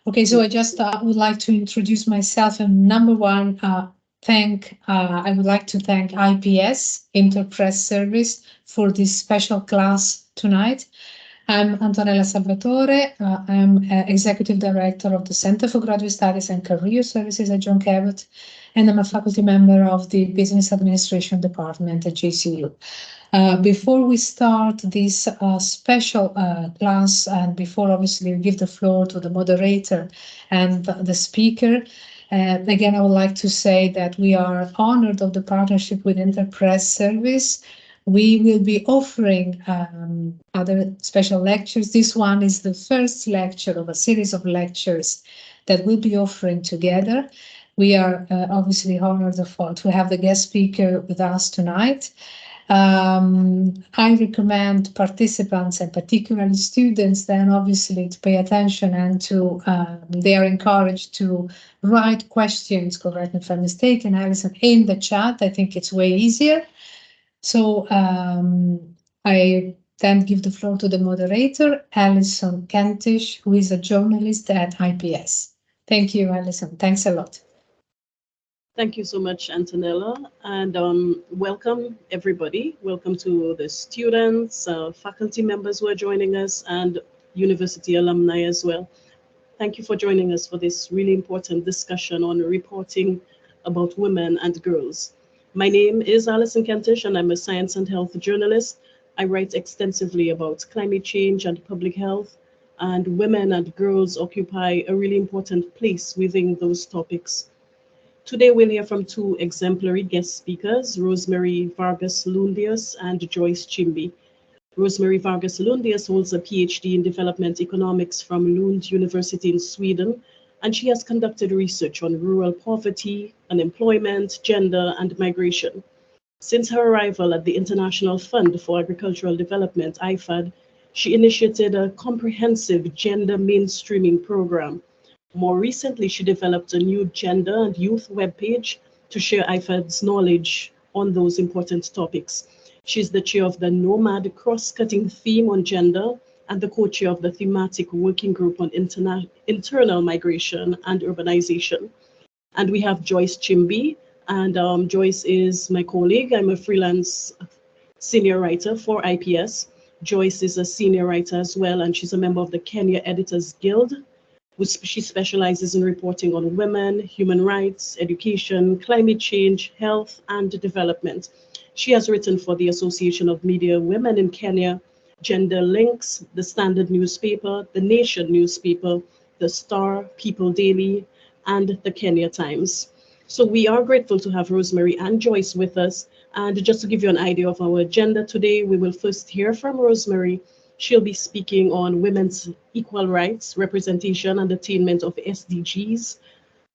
Okay, so I just would like to introduce myself. And number one, I would like to thank IPS, Interpress Service, for this special class tonight. I'm Antonella Salvatore. I'm Executive Director of the Center for Graduate Studies and Career Services at John Cabot, and I'm a faculty member of the Business Administration Department at JCU. Before we start this special class, and before obviously we give the floor to the moderator and the speaker, again, I would like to say that we are honored of the partnership with Interpress Service. We will be offering other special lectures. This one is the first lecture of a series of lectures that we'll be offering together. We are obviously honored to have the guest speaker with us tonight. I recommend participants, and particularly students, then obviously to pay attention and to, they are encouraged to write questions, correct me if I'm mistaken, Alison, in the chat. I think it's way easier. So I then give the floor to the moderator, Alison Kentish, who is a journalist at IPS. Thank you, Alison. Thanks a lot. Thank you so much, Antonella, and welcome everybody. Welcome to the students, faculty members who are joining us, and university alumni as well. Thank you for joining us for this really important discussion on reporting about women and girls. My name is Alison Kentish, and I'm a science and health journalist. I write extensively about climate change and public health, and women and girls occupy a really important place within those topics. Today, we'll hear from two exemplary guest speakers, Rosemary Vargas Lundius and Joyce Chimbi. Rosemary Vargas Lundius holds a PhD in development economics from Lund University in Sweden, and she has conducted research on rural poverty, unemployment, gender, and migration. Since her arrival at the International Fund for Agricultural Development, IFAD, she initiated a comprehensive gender mainstreaming program. More recently, she developed a new gender and youth webpage to share IFAD's knowledge on those important topics. She's the chair of the Nomad Cross-Cutting Theme on Gender and the co-chair of the Thematic Working Group on Internal Migration and Urbanization. And we have Joyce Chimbi, and Joyce is my colleague. I'm a freelance senior writer for IPS. Joyce is a senior writer as well, and she's a member of the Kenya Editors Guild. She specializes in reporting on women, human rights, education, climate change, health, and development. She has written for the Association of Media Women in Kenya, Gender Links, the Standard newspaper, the Nation newspaper, the Star, People Daily, and the Kenya Times. So we are grateful to have Rosemary and Joyce with us. And just to give you an idea of our agenda today, we will first hear from Rosemary. She'll be speaking on women's equal rights, representation, and attainment of SDGs.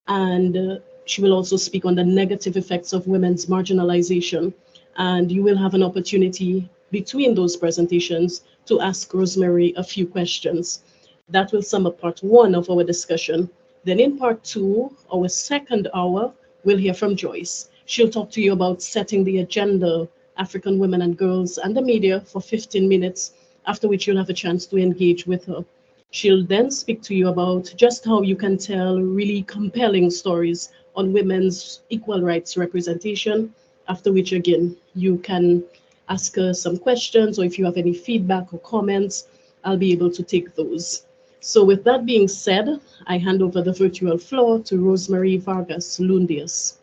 And she will also speak on the negative effects of women's marginalization. And you will have an opportunity between those presentations to ask Rosemary a few questions. That will sum up part one of our discussion. Then in part two, our second hour, we'll hear from Joyce. She'll talk to you about setting the agenda, African women and girls and the media for 15 minutes, after which you'll have a chance to engage with her. She'll then speak to you about just how you can tell really compelling stories on women's equal rights representation, after which, again, you can ask her some questions, or if you have any feedback or comments, I'll be able to take those. So with that being said, I hand over the virtual floor to Rosemary Vargas Lundius.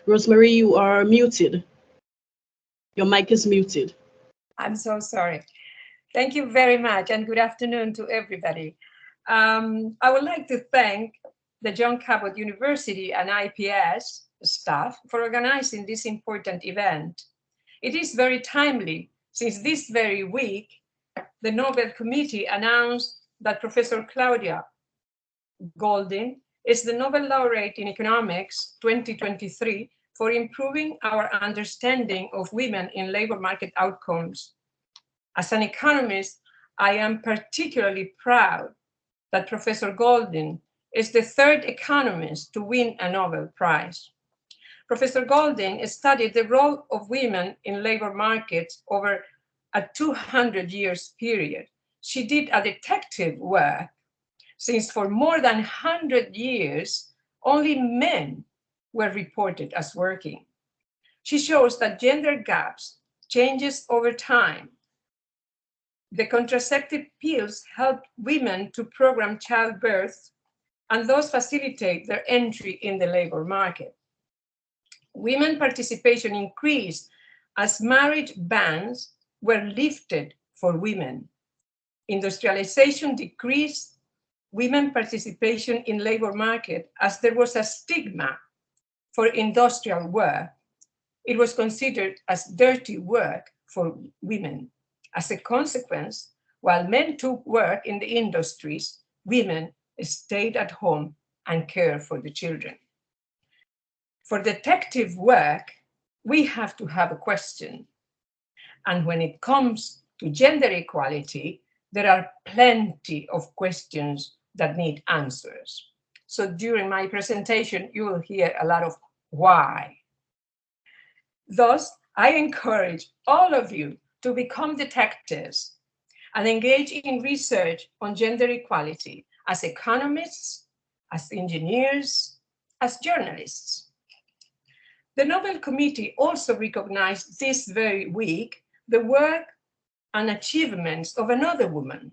Rosemary, you are muted. Your mic is muted. I'm so sorry. Thank you very much, and good afternoon to everybody. I would like to thank the John Cabot University and IPS staff for organizing this important event. It is very timely, since this very week, the Nobel Committee announced that Professor Claudia Goldin is the Nobel Laureate in Economics 2023 for improving our understanding of women in labor market outcomes. As an economist, I am particularly proud that Professor Goldin is the third economist to win a Nobel Prize. Professor Golding studied the role of women in labor markets over a 200 years period. She did a detective work, since for more than 100 years, only men were reported as working. She shows that gender gaps changes over time. The contraceptive pills help women to program childbirth and thus facilitate their entry in the labor market. Women participation increased as marriage bans were lifted for women. Industrialization decreased women participation in labor market as there was a stigma for industrial work. It was considered as dirty work for women. As a consequence, while men took work in the industries, women stayed at home and cared for the children. For detective work, we have to have a question. And when it comes to gender equality, there are plenty of questions that need answers. So during my presentation, you will hear a lot of why. Thus, I encourage all of you to become detectives and engage in research on gender equality as economists, as engineers, as journalists. The Nobel Committee also recognized this very week the work and achievements of another woman,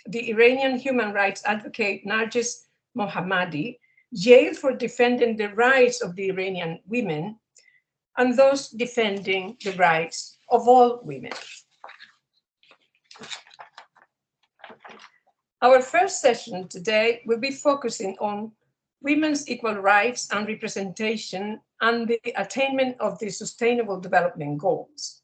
the Iranian human rights advocate Narges Mohammadi, jailed for defending the rights of the Iranian women and those defending the rights of all women. Our first session today will be focusing on women's equal rights and representation and the attainment of the Sustainable Development Goals.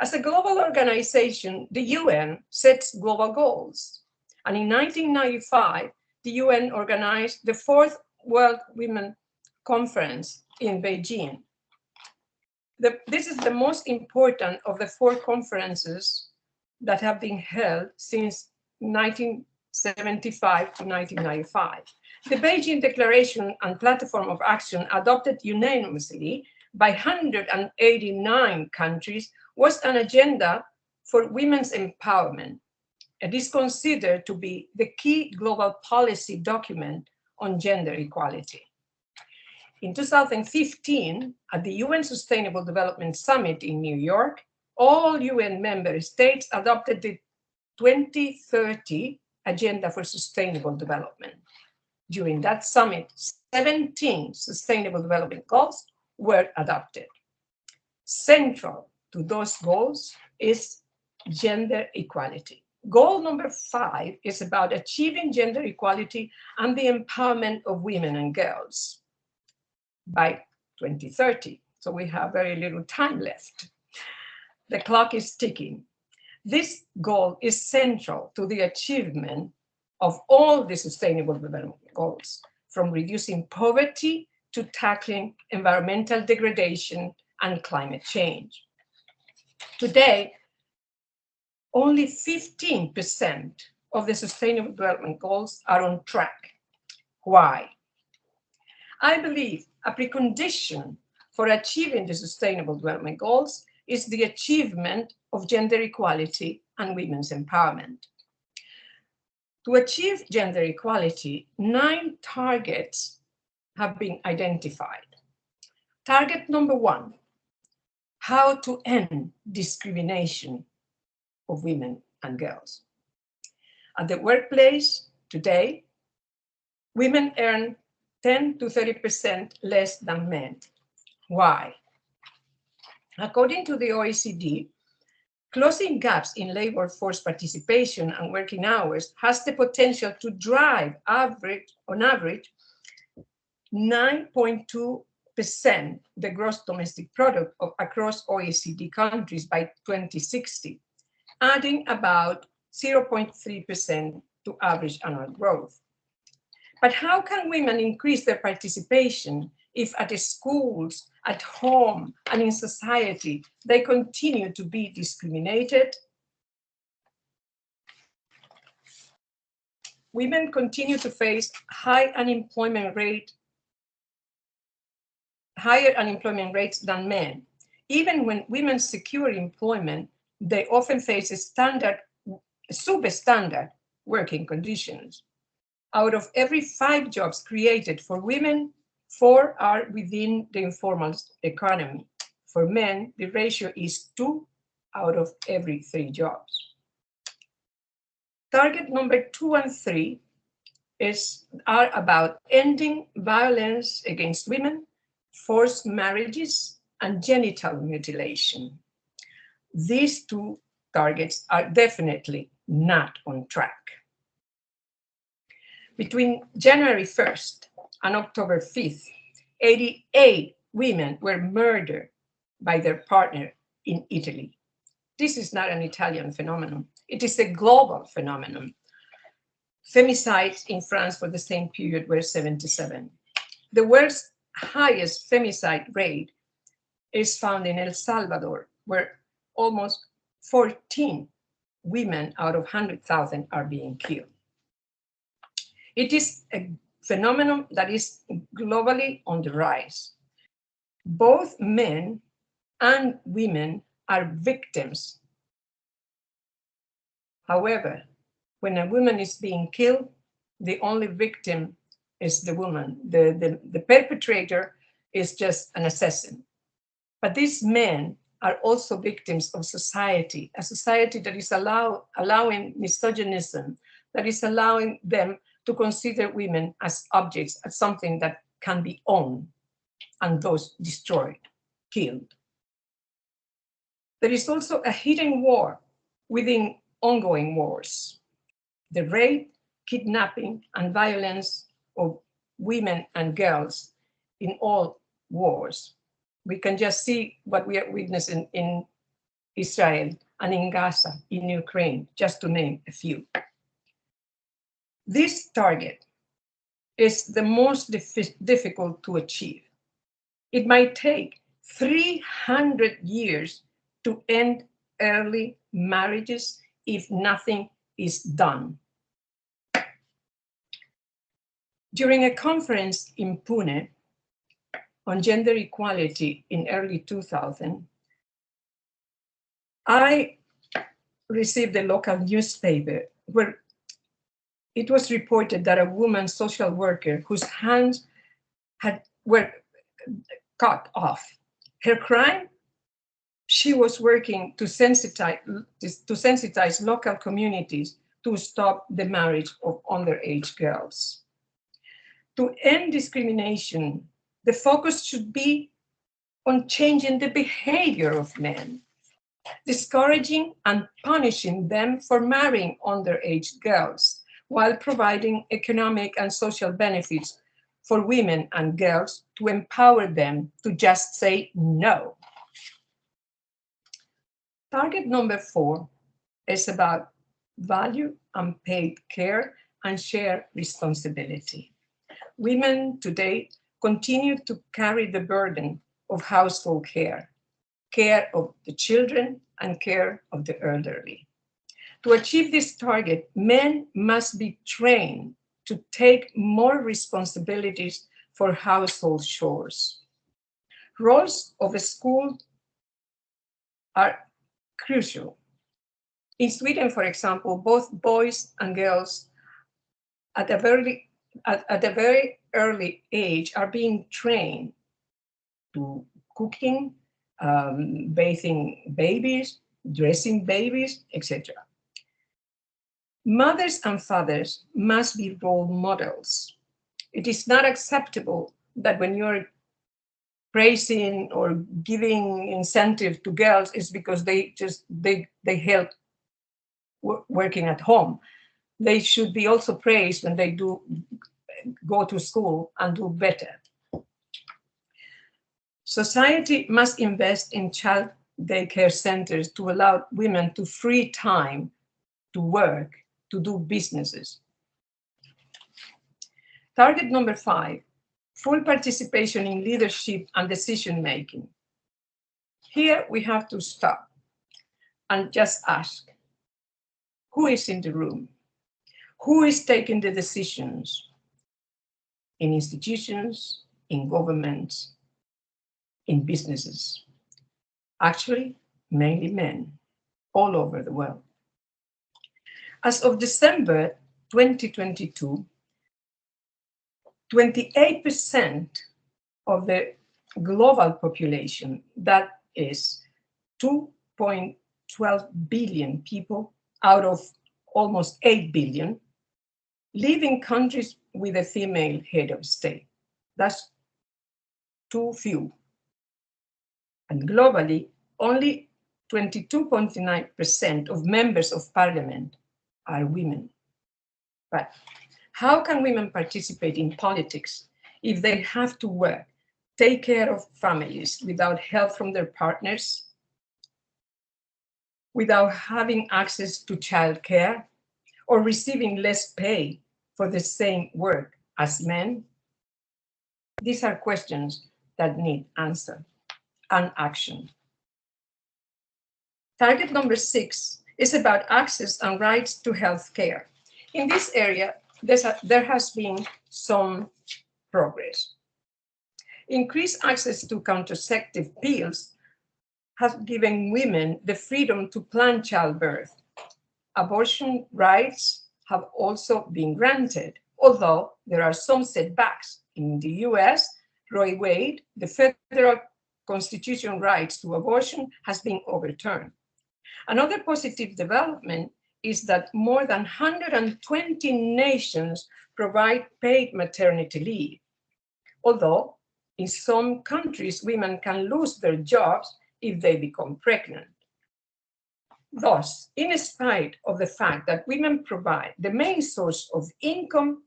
As a global organization, the UN sets global goals. And in 1995, the UN organized the 4th World Women Conference in Beijing. This is the most important of the 4 conferences that have been held since 1975 to 1995. The Beijing Declaration and Platform of Action, adopted unanimously by 189 countries, was an agenda for women's empowerment. It is considered to be the key global policy document on gender equality. In 2015, at the UN Sustainable Development Summit in New York, all UN member states adopted the 2030 Agenda for Sustainable Development. During that summit, 17 Sustainable Development Goals were adopted. Central to those goals is gender equality. Goal number 5 is about achieving gender equality and the empowerment of women and girls by 2030. So we have very little time left. The clock is ticking. This goal is central to the achievement of all the Sustainable Development Goals, from reducing poverty to tackling environmental degradation and climate change. Today, only 15% of the Sustainable Development Goals are on track. Why? I believe a precondition for achieving the Sustainable Development Goals is the achievement of gender equality and women's empowerment. To achieve gender equality, 9 targets have been identified. Target number 1, how to end discrimination of women and girls. At the workplace today, women earn 10 to 30% less than men. Why? According to the OECD, closing gaps in labor force participation and working hours has the potential to drive on average 9.2% the gross domestic product across OECD countries by 2060, adding about 0.3% to average annual growth. But how can women increase their participation if at the schools, at home, and in society, they continue to be discriminated? Women continue to face high unemployment rate, higher unemployment rates than men. Even when women secure employment, they often face substandard working conditions. Out of every 5 jobs created for women, 4 are within the informal economy. For men, the ratio is 2 out of every 3 jobs. Target number 2 and 3 are about ending violence against women, forced marriages, and genital mutilation. These 2 targets are definitely not on track. Between January 1st and October 5th, 88 women were murdered by their partner in Italy. This is not an Italian phenomenon. It is a global phenomenon. Femicides in France for the same period were 77. The world's highest femicide rate is found in El Salvador, where almost 14 women out of 100,000 are being killed. It is a phenomenon that is globally on the rise. Both men and women are victims. However, when a woman is being killed, the only victim is the woman. The perpetrator is just an assassin. But these men are also victims of society, a society that is allowing misogynism, that is allowing them to consider women as objects, as something that can be owned and thus destroyed, killed. There is also a hidden war within ongoing wars. The rape, kidnapping, and violence of women and girls in all wars. We can just see what we are witnessing in Israel and in Gaza, in Ukraine, just to name a few. This target is the most difficult to achieve. It might take 300 years to end early marriages if nothing is done. During a conference in Pune on gender equality in early 2000, I received a local newspaper where it was reported that a woman social worker whose hands were cut off. Her crime? She was working to sensitize local communities to stop the marriage of underage girls. To end discrimination, the focus should be on changing the behavior of men, discouraging and punishing them for marrying underage girls, while providing economic and social benefits for women and girls to empower them to just say no. Target number 4 is about value, unpaid care, and shared responsibility. Women today continue to carry the burden of household care, care of the children, and care of the elderly. To achieve this target, men must be trained to take more responsibilities for household chores. Roles of a school are crucial. In Sweden, for example, both boys and girls at a very early age are being trained to cooking, bathing babies, dressing babies, etc. Mothers and fathers must be role models. It is not acceptable that when you're praising or giving incentive to girls is because they help working at home. They should be also praised when they do go to school and do better. Society must invest in child daycare centers to allow women to free time to work, to do businesses. Target number 5, full participation in leadership and decision-making. Here we have to stop and just ask, who is in the room? Who is taking the decisions in institutions, in governments, in businesses. Actually, mainly men all over the world. As of December 2022, 28% of the global population, that is 2.12 billion people out of almost 8 billion, live in countries with a female head of state. That's too few. And globally, only 22.9% of members of parliament are women. But how can women participate in politics if they have to work, take care of families without help from their partners, without having access to childcare, or receiving less pay for the same work as men? These are questions that need answer and action. Target number 6 is about access and rights to health care. In this area, there has been some progress. Increased access to contraceptive pills has given women the freedom to plan childbirth. Abortion rights have also been granted, although there are some setbacks. In the US, Roe Wade, the federal constitutional rights to abortion, has been overturned. Another positive development is that more than 120 nations provide paid maternity leave, although in some countries women can lose their jobs if they become pregnant. Thus, in spite of the fact that women provide the main source of income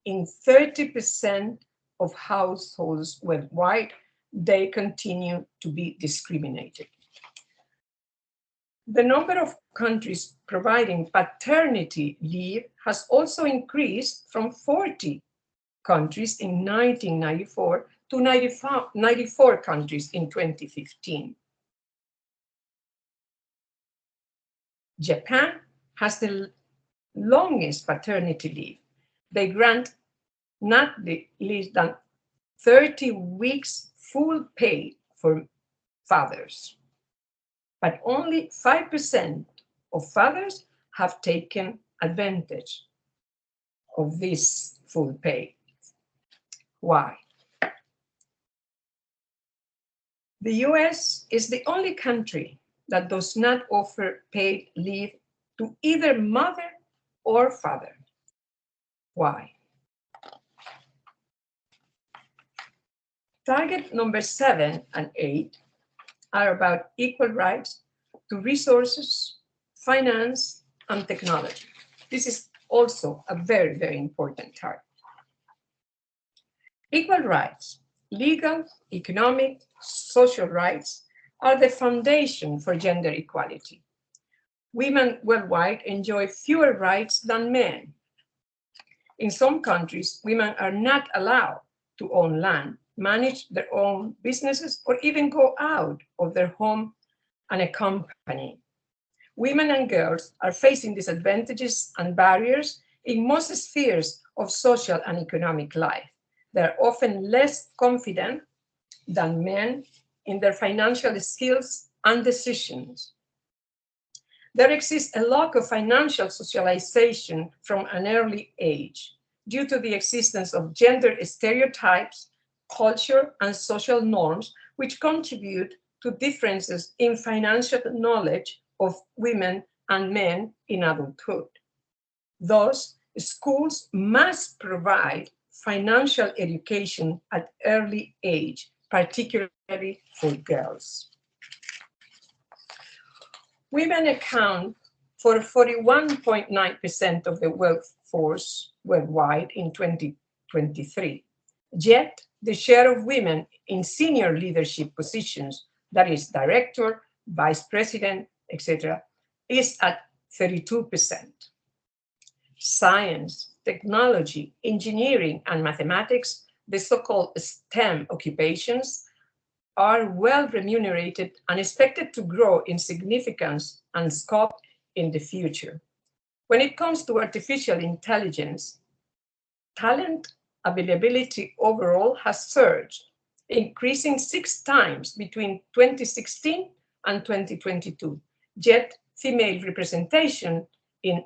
in 30% of households worldwide, they continue to be discriminated. The number of countries providing paternity leave has also increased from 40 countries in 1994 to 94 countries in 2015. Japan has the longest paternity leave. They grant not less than 30 weeks full pay for fathers, but only 5% of fathers have taken advantage of this full pay. Why? The US is the only country that does not offer paid leave to either mother or father. Why? Target number 7 and 8 are about equal rights to resources, finance, and technology. This is also a very, very important target. Equal rights, legal, economic, social rights, are the foundation for gender equality. Women worldwide enjoy fewer rights than men. In some countries, women are not allowed to own land, manage their own businesses, or even go out of their home and a company. Women and girls are facing disadvantages and barriers in most spheres of social and economic life. They're often less confident than men in their financial skills and decisions. There exists a lack of financial socialization from an early age due to the existence of gender stereotypes, culture, and social norms, which contribute to differences in financial knowledge of women and men in adulthood. Thus, schools must provide financial education at early age, particularly for girls. Women account for 41.9% of the workforce worldwide in 2023. Yet, the share of women in senior leadership positions, that is director, vice president, etc., is at 32%. Science, technology, engineering, and mathematics, the so-called STEM occupations, are well remunerated and expected to grow in significance and scope in the future. When it comes to artificial intelligence, talent availability overall has surged. increasing 6 times between 2016 and 2022. Yet, female representation in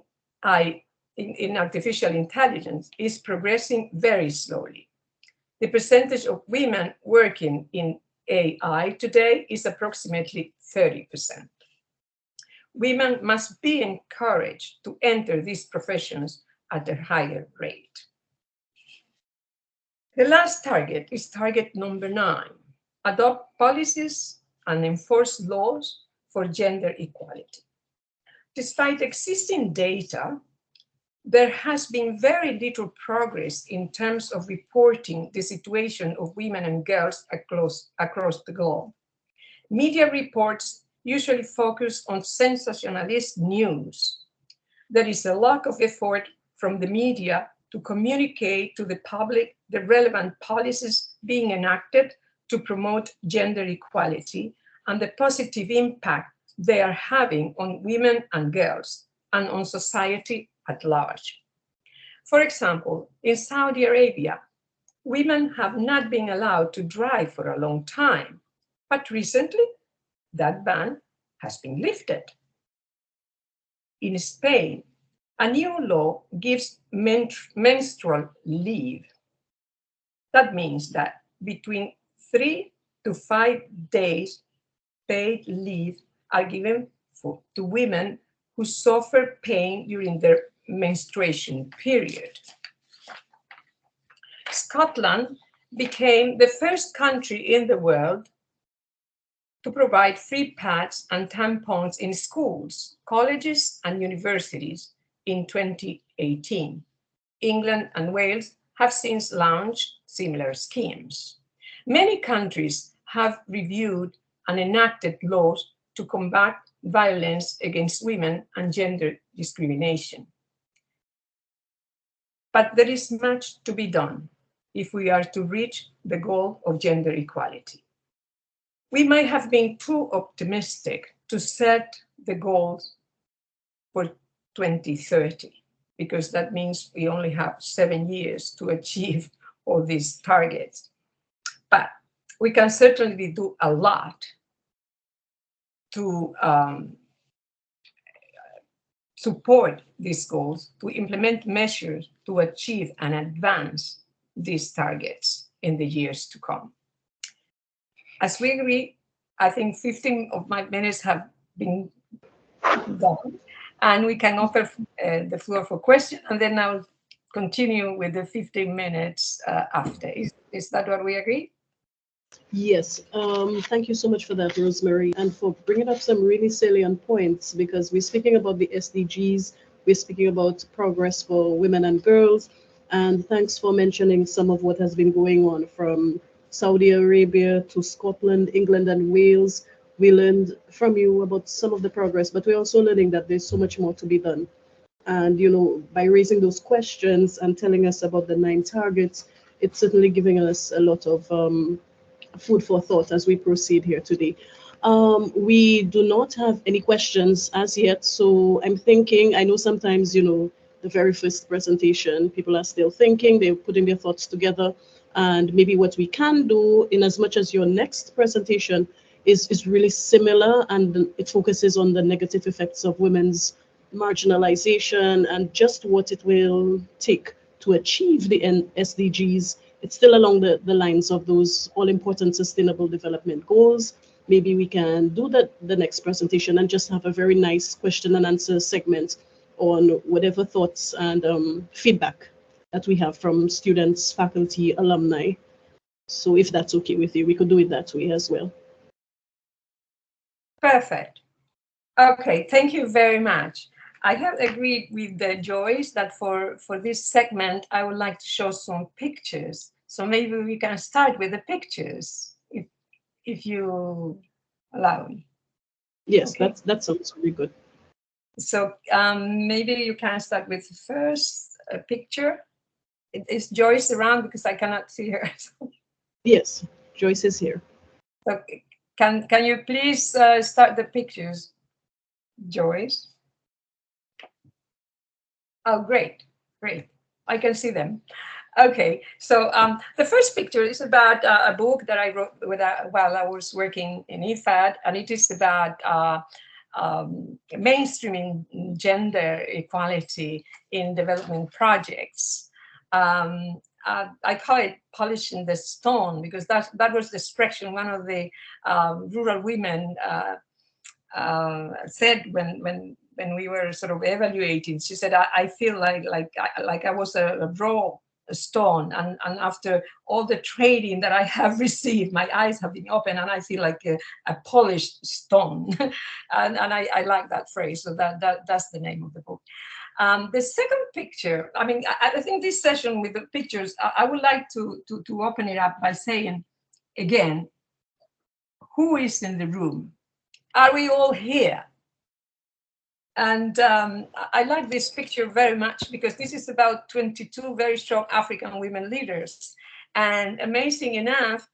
artificial intelligence is progressing very slowly. The percentage of women working in AI today is approximately 30%. Women must be encouraged to enter these professions at a higher rate. The last target is target number 9, adopt policies and enforce laws for gender equality. Despite existing data, there has been very little progress in terms of reporting the situation of women and girls across the globe. Media reports usually focus on sensationalist news. There is a lack of effort from the media to communicate to the public the relevant policies being enacted to promote gender equality and the positive impact they are having on women and girls and on society at large. For example, in Saudi Arabia, women have not been allowed to drive for a long time, but recently that ban has been lifted. In Spain, a new law gives menstrual leave. That means that between 3 to 5 days paid leave are given to women who suffer pain during their menstruation period. Scotland became the first country in the world to provide free pads and tampons in schools, colleges, and universities in 2018. England and Wales have since launched similar schemes. Many countries have reviewed and enacted laws to combat violence against women and gender discrimination. But there is much to be done if we are to reach the goal of gender equality. We might have been too optimistic to set the goals for 2030, because that means we only have 7 years to achieve all these targets. But we can certainly do a lot to support these goals, to implement measures to achieve and advance these targets in the years to come. As we agree, I think 15 of my minutes have been done, and we can offer the floor for questions, and then I'll continue with the 15 minutes after. Is that what we agree? Yes, thank you so much for that, Rosemary, and for bringing up some really salient points, because we're speaking about the SDGs, we're speaking about progress for women and girls, and thanks for mentioning some of what has been going on from Saudi Arabia to Scotland, England, and Wales. We learned from you about some of the progress, but we're also learning that there's so much more to be done. And, you know, by raising those questions and telling us about the 9 targets, it's certainly giving us a lot of food for thought as we proceed here today. We do not have any questions as yet, so I'm thinking, I know sometimes, you know, the very first presentation, people are still thinking, they're putting their thoughts together, and maybe what we can do, in as much as your next presentation is really similar and it focuses on the negative effects of women's marginalization and just what it will take to achieve the SDGs. It's still along the lines of those all-important sustainable development goals. Maybe we can do the next presentation and just have a very nice question and answer segment on whatever thoughts and feedback that we have from students, faculty, alumni. So if that's okay with you, we could do it that way as well. Perfect. Okay, thank you very much. I have agreed with Joyce that for this segment, I would like to show some pictures. So maybe we can start with the pictures, if you allow me. Yes, Okay. that sounds really good. So maybe you can start with the first picture. Is Joyce around, because I cannot see her? Yes, Joyce is here. Okay. Can you please start the pictures, Joyce? Oh, great. I can see them. Okay, so the first picture is about a book that I wrote while I was working in IFAD, and it is about mainstreaming gender equality in development projects. I call it polishing the stone because that was the expression one of the rural women said when we were sort of evaluating. She said, "I feel like I was a raw stone, and after all the training that I have received, my eyes have been open, and I feel like a polished stone." and I like that phrase. So that's the name of the book. The second picture, I mean, I think this session with the pictures, I would like to open it up by saying again, who is in the room? Are we all here? And I like this picture very much because this is about 22 very strong African women leaders. And amazing enough,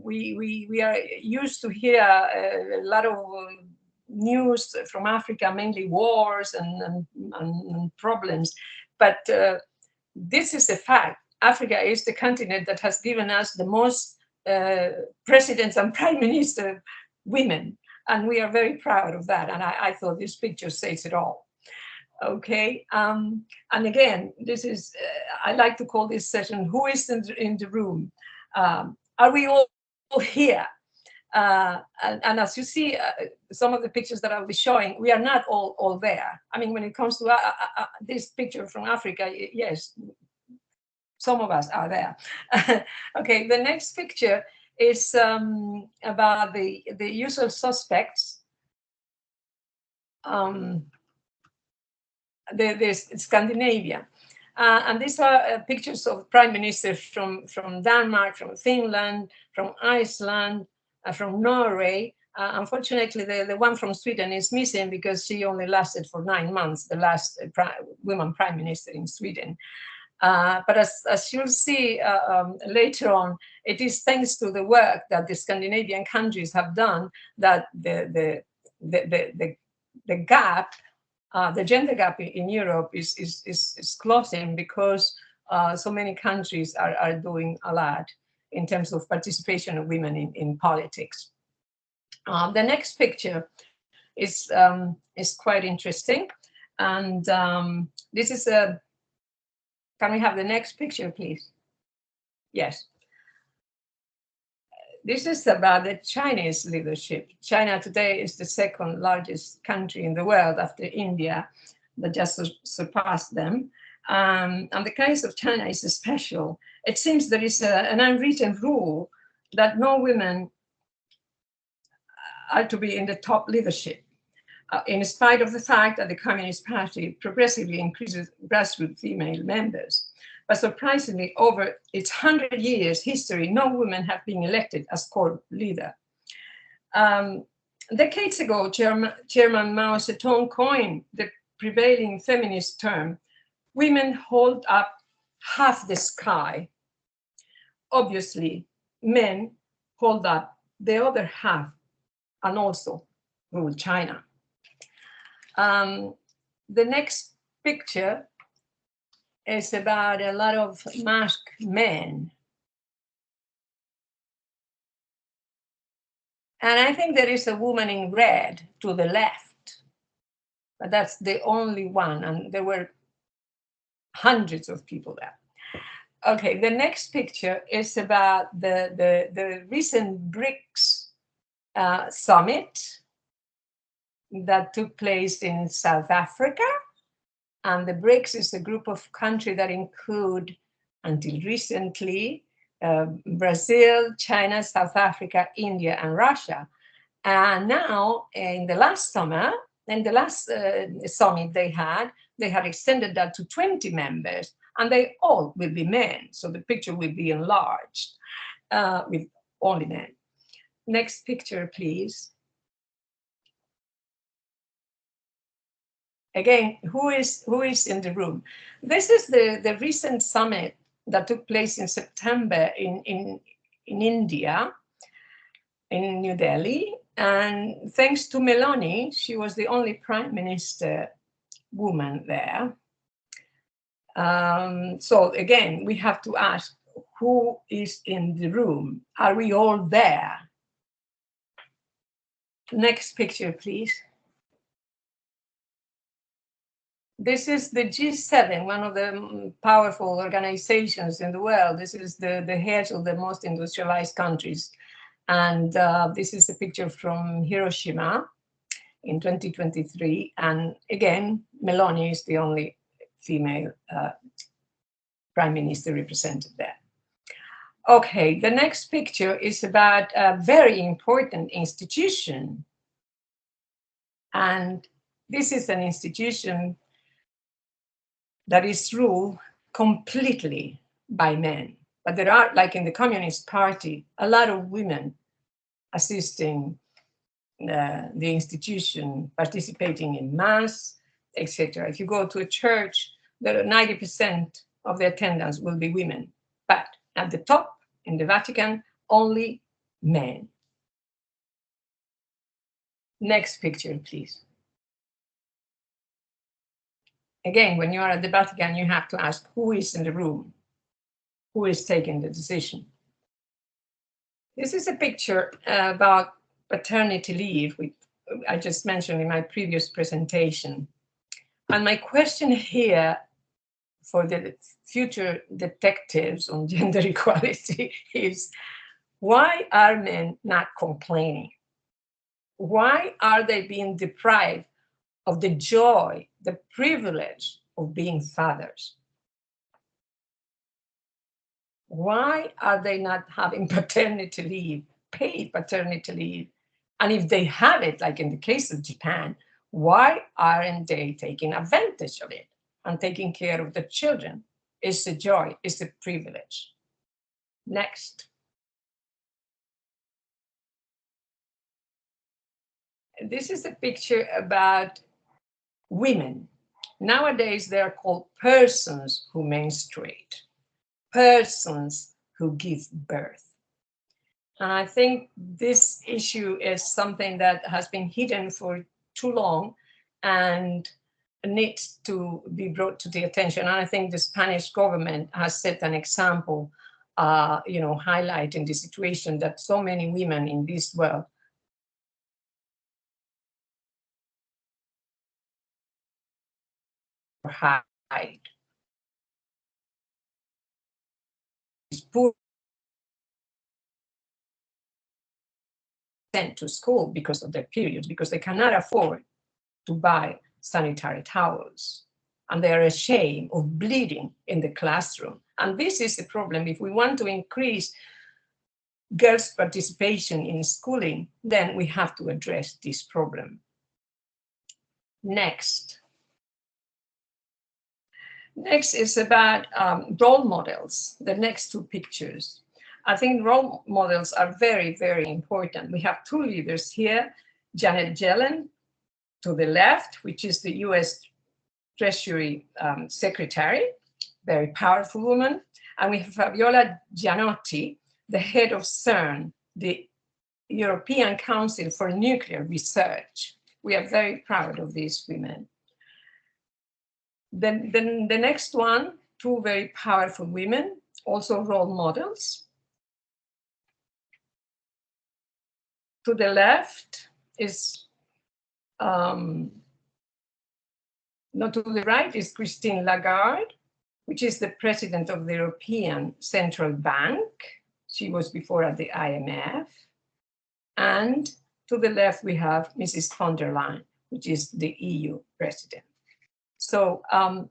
we are used to hear a lot of news from Africa, mainly wars and problems. But this is a fact. Africa is the continent that has given us the most presidents and prime minister women. And we are very proud of that. And I thought this picture says it all. Okay. And again, this is, I like to call this session, who is in the room? Are we all here? And as you see, some of the pictures that I'll be showing, we are not all there. I mean, when it comes to this picture from Africa, yes, some of us are there. Okay, the next picture is about the usual suspects. There's Scandinavia. And these are pictures of prime ministers from Denmark, from Finland, from Iceland, from Norway. Unfortunately, the one from Sweden is missing because she only lasted for 9 months, the last woman prime minister in Sweden. But as you'll see later on, it is thanks to the work that the Scandinavian countries have done that the gap, the gender gap in Europe is closing because so many countries are doing a lot in terms of participation of women in politics. The next picture is quite interesting, and this is a. Can we have the next picture, please? Yes. This is about the Chinese leadership. China today is the second largest country in the world after India, that just surpassed them. And the case of China is special. It seems there is an unwritten rule that no women are to be in the top leadership, in spite of the fact that the Communist Party progressively increases grassroots female members. But surprisingly, over its 100 years history, no women have been elected as core leader. Decades ago, Chairman Mao Zedong coined the prevailing feminist term, women hold up half the sky. Obviously, men hold up the other half and also rule China. The next picture is about a lot of masked men. And I think there is a woman in red to the left, but that's the only one. And there were hundreds of people there. Okay, the next picture is about the recent BRICS summit that took place in South Africa. And the BRICS is a group of countries that include, until recently, Brazil, China, South Africa, India, and Russia. And now, in the last summer, in the last summit they had extended that to 20 members, and they all will be men. So the picture will be enlarged with only men. Next picture, please. Again, who is in the room? This is the recent summit that took place in September in India, in New Delhi. And thanks to Meloni, she was the only prime minister woman there. So again, we have to ask, who is in the room? Are we all there? Next picture, please. This is the G7, one of the powerful organizations in the world. This is the heads of the most industrialized countries. And this is a picture from Hiroshima in 2023. And again, Meloni is the only female prime minister represented there. Okay, the next picture is about a very important institution. And this is an institution that is ruled completely by men. But there are, like in the Communist Party, a lot of women assisting the institution, participating in mass, etc. If you go to a church, 90% of the attendance will be women. But at the top, in the Vatican, only men. Next picture, please. Again, when you are at the Vatican, you have to ask who is in the room, who is taking the decision. This is a picture about paternity leave, which I just mentioned in my previous presentation. And my question here for the future detectives on gender equality is, why are men not complaining? Why are they being deprived of the joy, the privilege of being fathers? Why are they not having paternity leave, paid paternity leave? And if they have it, like in the case of Japan, why aren't they taking advantage of it and taking care of the children? It's a joy, it's a privilege. Next. This is a picture about women. Nowadays, they are called persons who menstruate, persons who give birth. And I think this issue is something that has been hidden for too long and needs to be brought to the attention. And I think the Spanish government has set an example, highlighting the situation that so many women in this world hide. Poor sent to school because of their periods, because they cannot afford to buy sanitary towels. And they are ashamed of bleeding in the classroom. And this is the problem. If we want to increase girls' participation in schooling, then we have to address this problem. Next. Next is about role models, the next two pictures. I think role models are very, very important. We have two leaders here, Janet Yellen to the left, which is the US Treasury Secretary, very powerful woman. And we have Fabiola Gianotti, the head of CERN, the European Council for Nuclear Research. We are very proud of these women. Then the next one, two very powerful women, also role models. To the left is, not to the right, is Christine Lagarde, which is the president of the European Central Bank. She was before at the IMF. And to the left, we have Mrs. von der Leyen, which is the EU president. So I'm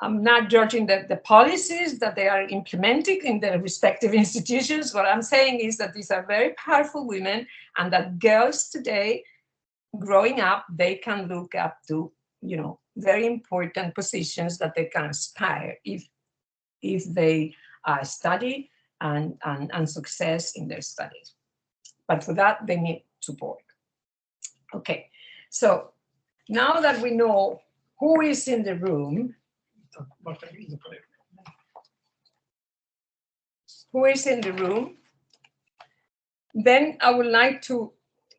not judging the policies that they are implementing in their respective institutions. What I'm saying is that these are very powerful women, and that girls today, growing up, they can look up to, very important positions that they can aspire if they study and success in their studies. But for that, they need support. Okay, so now that we know who is in the room, then I would like to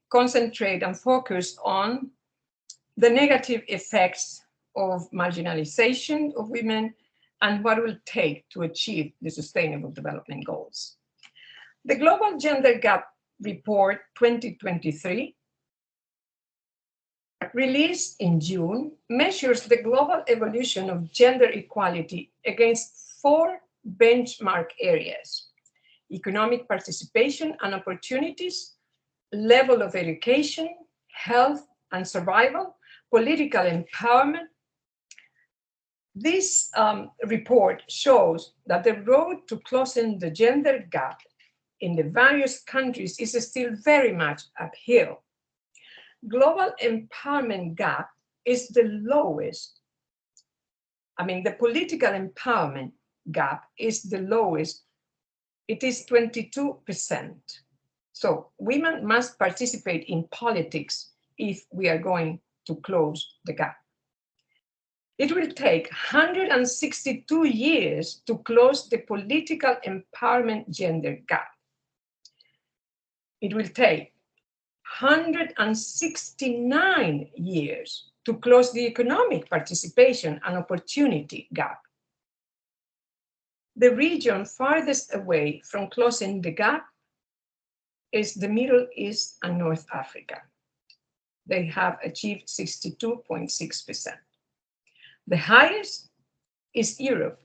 concentrate and focus on the negative effects of marginalization of women, and what it will take to achieve the Sustainable Development Goals. The Global Gender Gap Report 2023, released in June, measures the global evolution of gender equality against 4 benchmark areas: economic participation and opportunities, level of education, health and survival, political empowerment. This report shows that the road to closing the gender gap in the various countries is still very much uphill. Global empowerment gap is the lowest. The political empowerment gap is the lowest. It is 22%. So women must participate in politics if we are going to close the gap. It will take 162 years to close the political empowerment gender gap. It will take 169 years to close the economic participation and opportunity gap. The region farthest away from closing the gap is the Middle East and North Africa. They have achieved 62.6%. The highest is Europe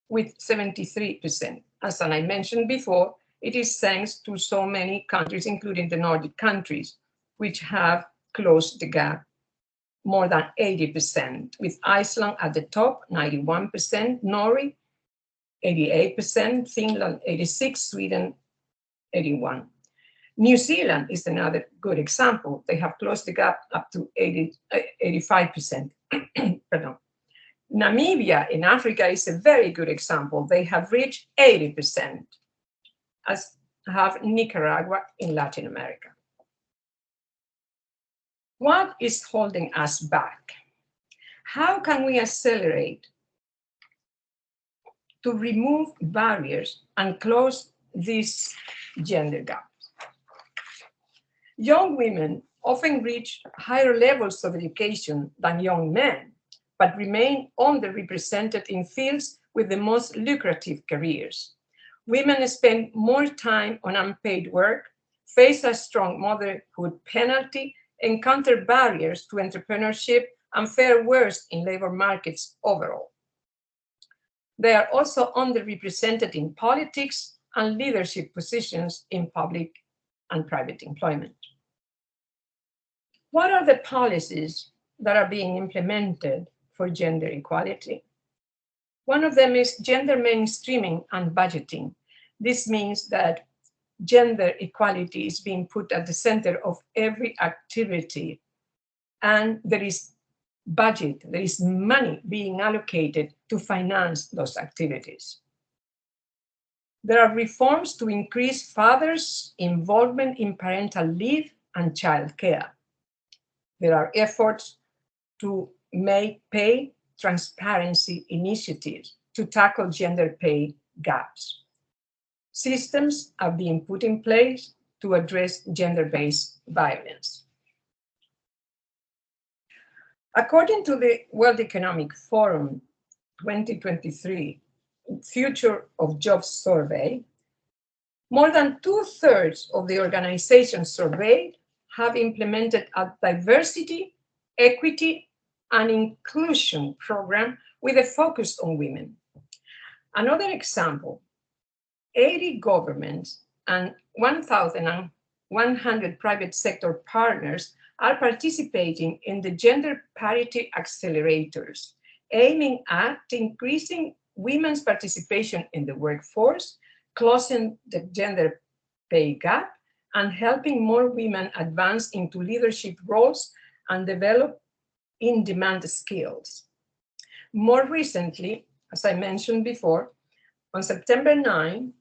with 73%. As I mentioned before, it is thanks to so many countries, including the Nordic countries, which have closed the gap more than 80%, with Iceland at the top, 91%, Norway, 88%, Finland, 86%, Sweden, 81%. New Zealand is another good example. They have closed the gap up to 85%. Pardon. Namibia in Africa is a very good example. They have reached 80%, as have Nicaragua in Latin America. What is holding us back? How can we accelerate to remove barriers and close this gender gap? Young women often reach higher levels of education than young men, but remain underrepresented in fields with the most lucrative careers. Women spend more time on unpaid work, face a strong motherhood penalty, encounter barriers to entrepreneurship, and fare worse in labor markets overall. They are also underrepresented in politics and leadership positions in public and private employment. What are the policies that are being implemented for gender equality? One of them is gender mainstreaming and budgeting. This means that gender equality is being put at the center of every activity, and there is budget, there is money being allocated to finance those activities. There are reforms to increase fathers' involvement in parental leave and childcare. There are efforts to make pay transparency initiatives to tackle gender pay gaps. Systems are being put in place to address gender-based violence. According to the World Economic Forum 2023 Future of Jobs Survey, more than 2/3 of the organizations surveyed have implemented a diversity, equity, and inclusion program with a focus on women. Another example, 80 governments and 1,100 private sector partners are participating in the Gender Parity Accelerators, aiming at increasing women's participation in the workforce, closing the gender pay gap, and helping more women advance into leadership roles and develop in-demand skills. More recently, as I mentioned before, on September 9,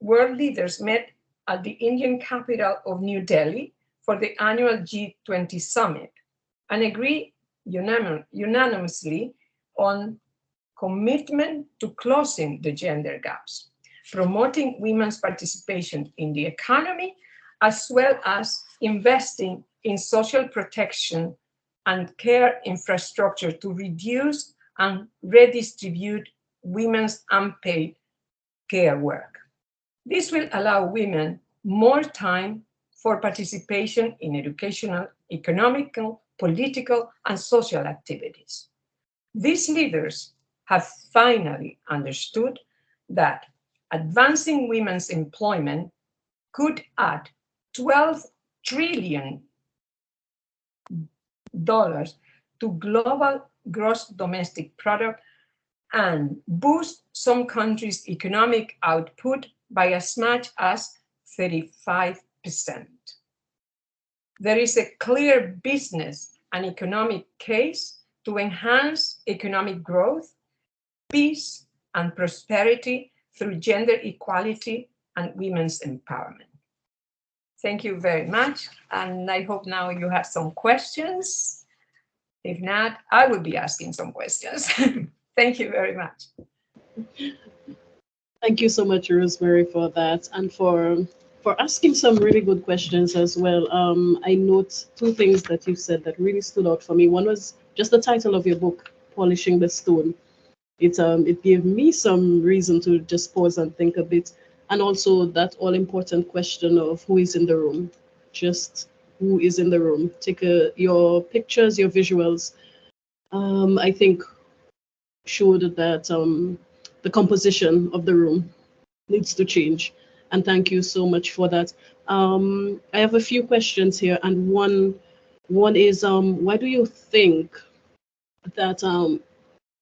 world leaders met at the Indian capital of New Delhi for the annual G20 summit and agreed unanimously on commitment to closing the gender gaps, promoting women's participation in the economy, as well as investing in social protection and care infrastructure to reduce and redistribute women's unpaid care work. This will allow women more time for participation in educational, economical, political, and social activities. These leaders have finally understood that advancing women's employment could add $12 trillion to global gross domestic product and boost some countries' economic output by as much as 35%. There is a clear business and economic case to enhance economic growth, peace, and prosperity through gender equality and women's empowerment. Thank you very much. And I hope now you have some questions. If not, I will be asking some questions. Thank you very much. Thank you so much, Rosemary, for that, and for asking some really good questions as well. I note two things that you said that really stood out for me. One was just the title of your book, Polishing the Stone. It gave me some reason to just pause and think a bit, and also that all important question of who is in the room. Just who is in the room. Take your pictures, your visuals. I think showed that the composition of the room needs to change. And thank you so much for that. I have a few questions here, and one is why do you think that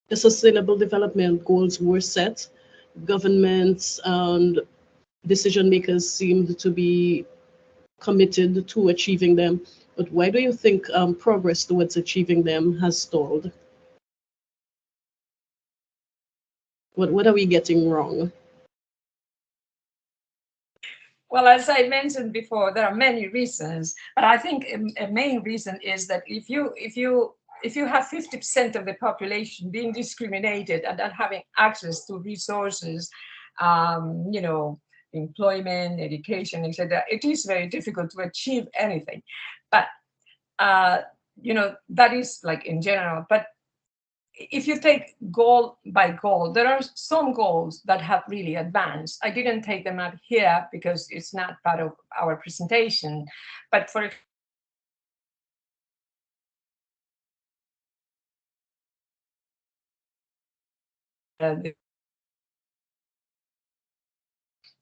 the Sustainable Development Goals were set? Governments and decision makers seemed to be committed to achieving them, but why do you think progress towards achieving them has stalled? What are we getting wrong? Well, as I mentioned before, there are many reasons, but I think a main reason is that if you have 50% of the population being discriminated and not having access to resources, employment, education, etc., it is very difficult to achieve anything. But that is like in general. But if you take goal by goal, there are some goals that have really advanced. I didn't take them out here because it's not part of our presentation. But for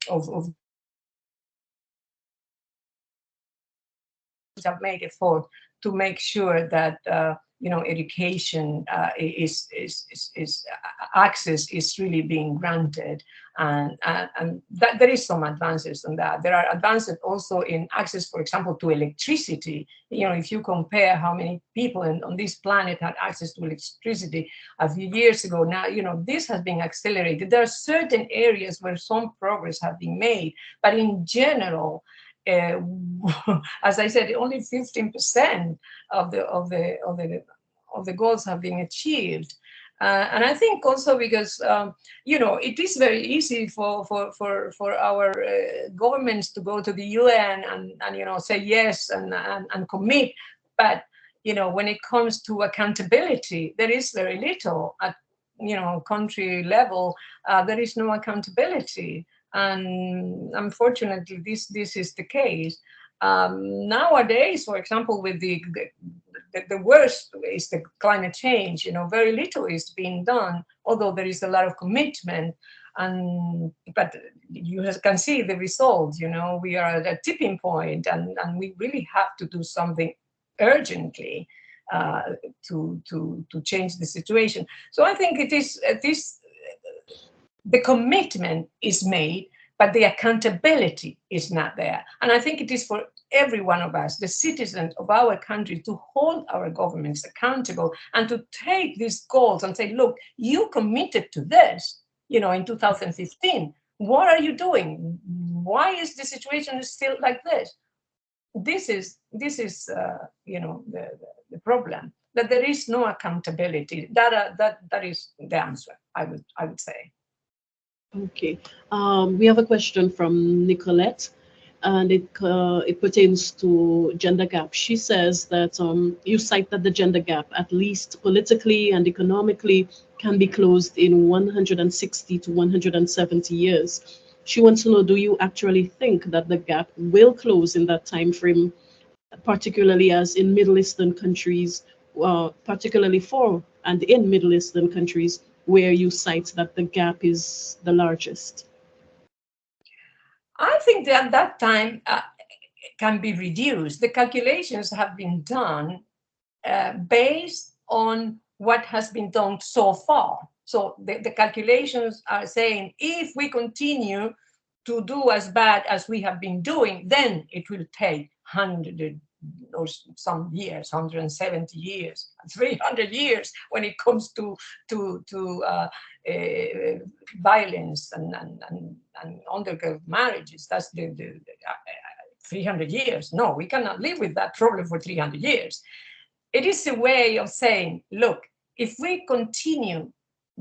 of have made effort to make sure that education is access is really being granted, and that there is some advances on that. There are advances also in access, for example, to electricity. If you compare how many people on this planet had access to electricity a few years ago, now this has been accelerated. There are certain areas where some progress has been made, but in general, as I said, only 15% of the goals have been achieved. And I think also because it is very easy for our governments to go to the UN and say yes and commit, but when it comes to accountability, there is very little at country level. There is no accountability. And unfortunately, this is the case. Nowadays, for example, with the worst is the climate change. Very little is being done, although there is a lot of commitment. But you can see the results. We are at a tipping point, and we really have to do something urgently to change the situation. So I think it is the commitment is made, but the accountability is not there. And I think it is for every one of us, the citizens of our country, to hold our governments accountable and to take these goals and say, look, you committed to this, in 2015. What are you doing? Why is the situation still like this? This is the problem, that there is no accountability. That is the answer, I would say. Okay. We have a question from Nicolette. and it pertains to gender gap. She says that you cite that the gender gap, at least politically and economically, can be closed in 160 to 170 years. She wants to know, do you actually think that the gap will close in that time frame, particularly as in Middle Eastern countries, particularly for and in Middle Eastern countries where you cite that the gap is the largest? I think that that time can be reduced. The calculations have been done based on what has been done so far. So the calculations are saying if we continue to do as bad as we have been doing, then it will take 100 or some years, 170 years, 300 years when it comes to violence and undergirl marriages. That's the 300 years. No, we cannot live with that problem for 300 years. It is a way of saying, look, if we continue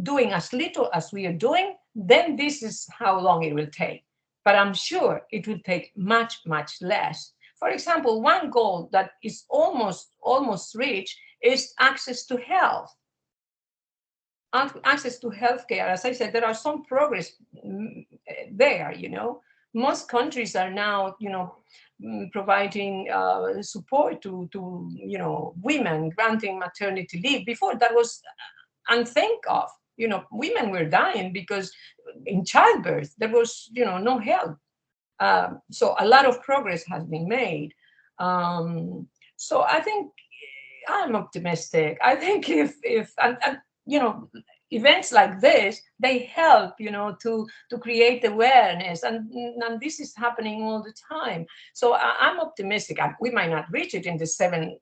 doing as little as we are doing, then this is how long it will take. But I'm sure it will take much, much less. For example, one goal that is almost reached is access to health. Access to healthcare. As I said, there are some progress there, you know. Most countries are now, you know, providing support to you know, women, granting maternity leave. Before that was unthink of. You know, women were dying because in childbirth there was, you know, no help. So a lot of progress has been made. So I think I'm optimistic. I think if and you know, events like this, they help, you know, to create awareness, and this is happening all the time. So I'm optimistic. We might not reach it in the 7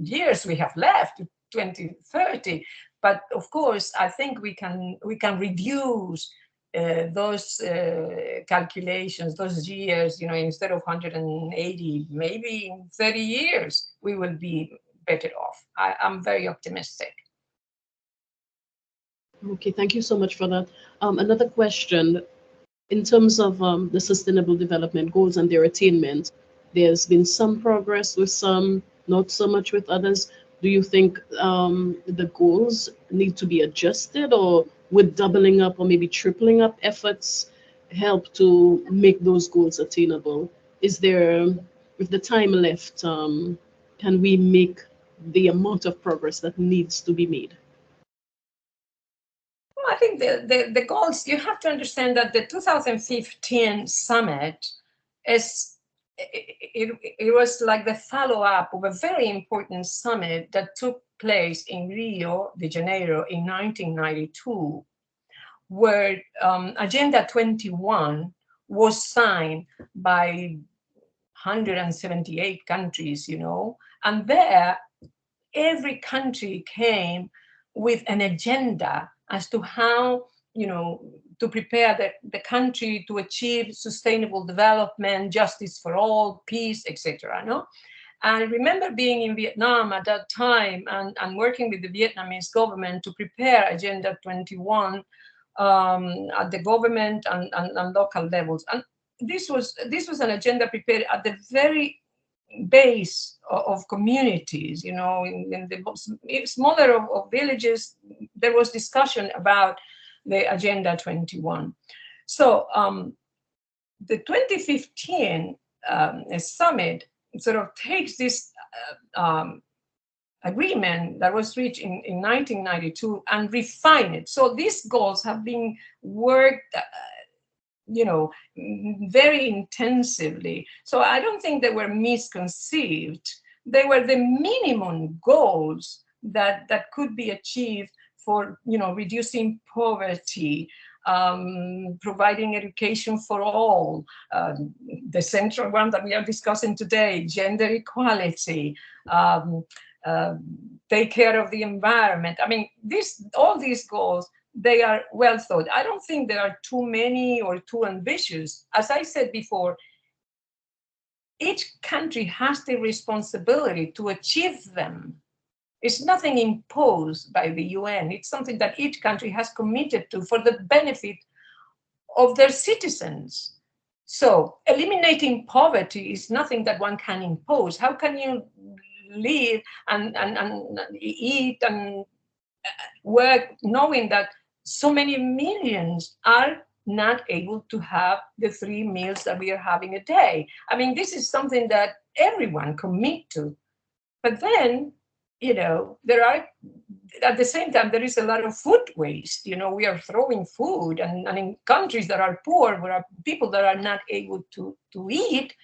years we have left, 2030, but of course I think we can reduce those calculations, those years, you know, instead of 180, maybe in 30 years we will be better off. I'm very optimistic. Okay, thank you so much for that. Another question, in terms of the Sustainable Development Goals and their attainment, there's been some progress with some, not so much with others. Do you think the goals need to be adjusted, or would doubling up or maybe tripling up efforts help to make those goals attainable? Is there, with the time left, can we make the amount of progress that needs to be made? I think the goals, you have to understand that the 2015 summit is, it was like the follow-up of a very important summit that took place in Rio de Janeiro in 1992, where Agenda 21 was signed by 178 countries, you know, and there every country came with an agenda as to how, you know, to prepare the country to achieve sustainable development, justice for all, peace, etc. No? I remember being in Vietnam at that time and working with the Vietnamese government to prepare Agenda 21 at the government and local levels. And this was an agenda prepared at the very base of communities, you know, in the smaller of villages. There was discussion about the Agenda 21. So the 2015 summit sort of takes this agreement that was reached in 1992 and refine it. So these goals have been worked you know, very intensively. So I don't think they were misconceived. They were the minimum goals that could be achieved for, you know, reducing poverty, providing education for all, the central one that we are discussing today, gender equality, take care of the environment. I mean, all these goals, they are well thought. I don't think there are too many or too ambitious. As I said before, each country has the responsibility to achieve them. It's nothing imposed by the UN. It's something that each country has committed to for the benefit of their citizens. So eliminating poverty is nothing that one can impose. How can you live and eat and work knowing that so many millions are not able to have the 3 meals that we are having a day? I mean, this is something that everyone commit to. But then, there are, at the same time, there is a lot of food waste. We are throwing food, and in countries that are poor, where are people that are not able to eat,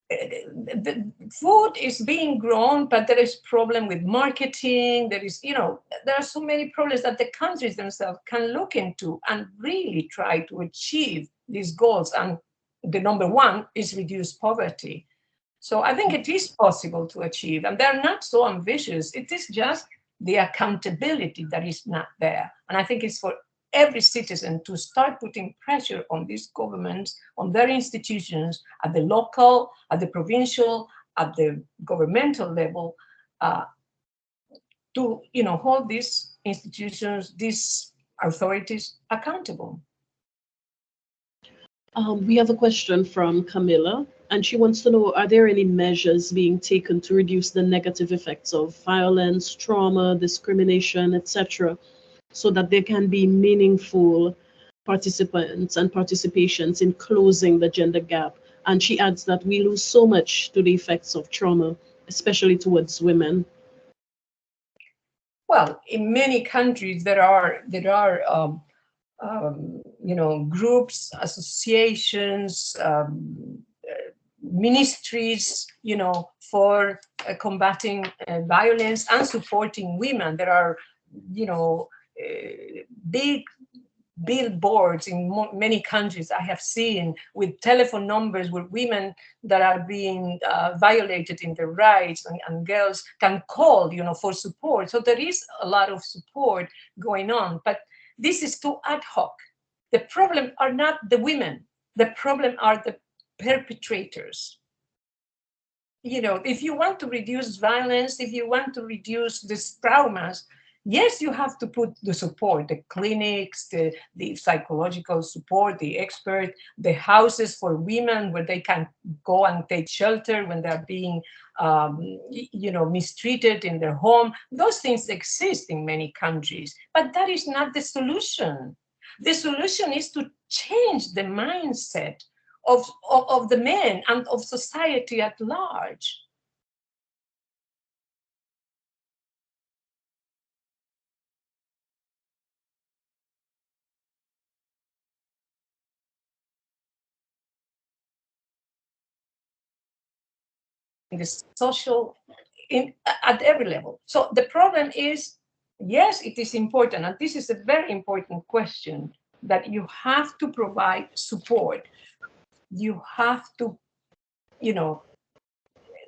the food is being grown, but there is problem with marketing. There are so many problems that the countries themselves can look into and really try to achieve these goals. And the number one is reduce poverty. So I think it is possible to achieve, and they're not so ambitious. It is just the accountability that is not there. And I think it's for every citizen to start putting pressure on these governments, on their institutions, at the local, at the provincial, at the governmental level, to hold these institutions, these authorities accountable. We have a question from Camilla, and she wants to know, are there any measures being taken to reduce the negative effects of violence, trauma, discrimination, etc., so that there can be meaningful participants and participations in closing the gender gap? And she adds that we lose so much to the effects of trauma, especially towards women. Well, in many countries, there are groups, associations, ministries, for combating violence and supporting women. There are, big billboards in many countries I have seen with telephone numbers where women that are being violated in their rights and girls can call, for support. So there is a lot of support going on, but this is too ad hoc. The problem are not the women. The problem are the perpetrators. If you want to reduce violence, if you want to reduce these traumas, yes, you have to put the support, the clinics, the psychological support, the expert, the houses for women where they can go and take shelter when they're being, mistreated in their home. Those things exist in many countries, but that is not the solution. The solution is to change the mindset of the men and of society at large. In the social, at every level. So the problem is, yes, it is important, and this is a very important question, that you have to provide support. You have to,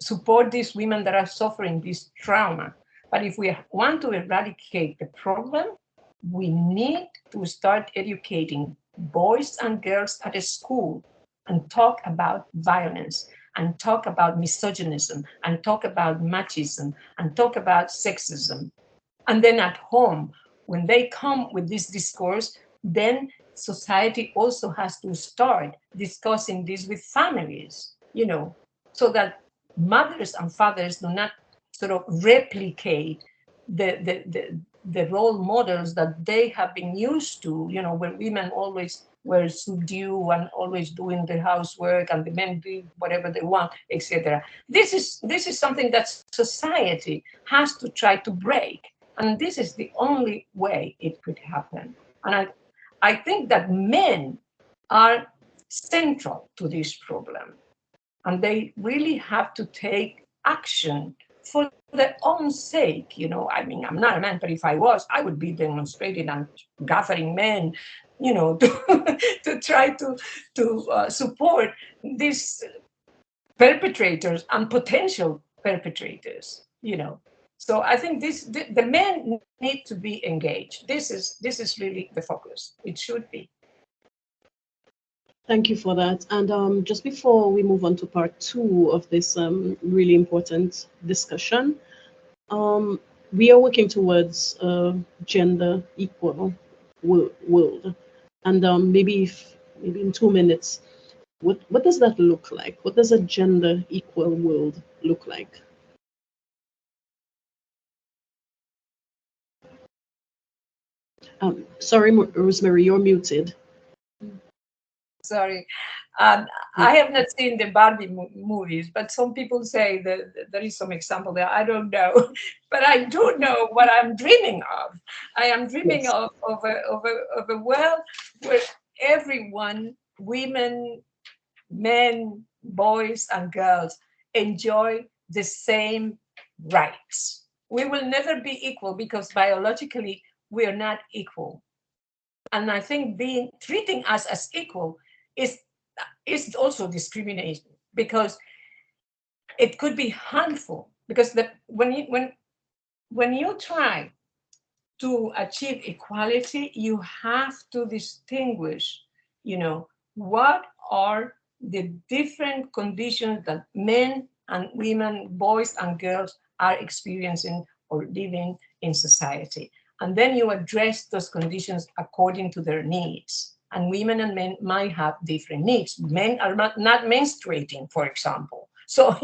support these women that are suffering this trauma. But if we want to eradicate the problem, we need to start educating boys and girls at a school and talk about violence, and talk about misogynism, and talk about machismo, and talk about sexism. And then at home, when they come with this discourse, then society also has to start discussing this with families, so that mothers and fathers do not sort of replicate the role models that they have been used to, where women always were subdued and always doing the housework, and the men do whatever they want, etc. This is something that society has to try to break, and this is the only way it could happen. And I think that men are central to this problem, and they really have to take action for their own sake. I mean, I'm not a man, but if I was, I would be demonstrating and gathering men, to try to support these perpetrators and potential perpetrators. So I think the men need to be engaged. This is really the focus. It should be. Thank you for that. And just before we move on to part 2 of this really important discussion, we are working towards a gender equal world. And maybe in 2 minutes, What does that look like? What does a gender equal world look like? Sorry, Rosemary, you're muted. Sorry. I have not seen the Barbie movies, but some people say that there is some example there. I don't know, but I do know what I'm dreaming of. I am dreaming Yes. of a world where everyone, women, men, boys, and girls enjoy the same rights. We will never be equal because biologically we are not equal. And I think treating us as equal is also discrimination because it could be harmful because when you try to achieve equality, you have to distinguish, what are the different conditions that men and women, boys and girls are experiencing or living in society. And then you address those conditions according to their needs. And women and men might have different needs. Men are not menstruating, for example. So,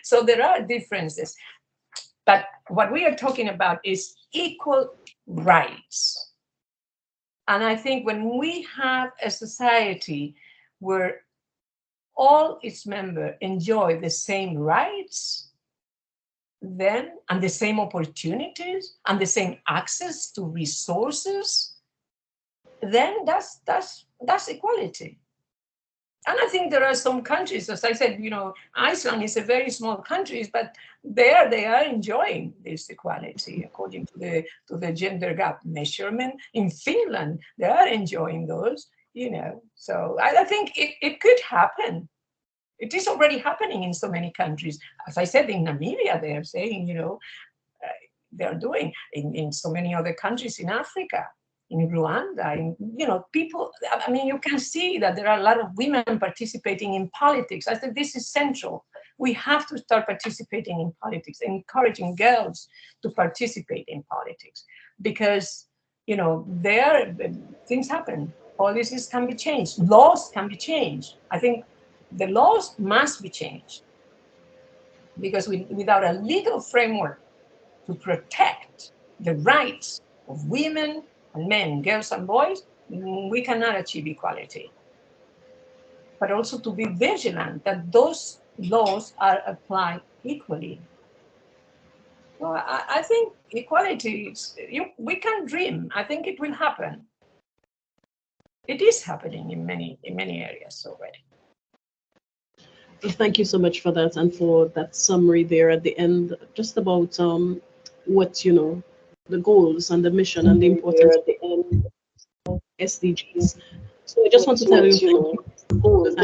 so there are differences. But what we are talking about is equal rights. And I think when we have a society where all its members enjoy the same rights, then and the same opportunities and the same access to resources, then that's equality. And I think there are some countries, as I said, Iceland is a very small country, but there they are enjoying this equality according to the gender gap measurement. In Finland, they are enjoying those, So I think it could happen. It is already happening in so many countries. As I said, in Namibia, they are saying, they are doing in so many other countries in Africa, in Rwanda, people, you can see that there are a lot of women participating in politics. I think this is central. We have to start participating in politics, encouraging girls to participate in politics because, there things happen. Policies can be changed. Laws can be changed. I think the laws must be changed because without a legal framework to protect the rights of women and men, girls and boys, we cannot achieve equality. But also to be vigilant that those laws are applied equally. So I think equality, we can dream. I think it will happen. It is happening in many areas already. Thank you so much for that and for that summary there at the end, just about what the goals and the mission and the importance of the SDGs. So I just want to tell you, the goals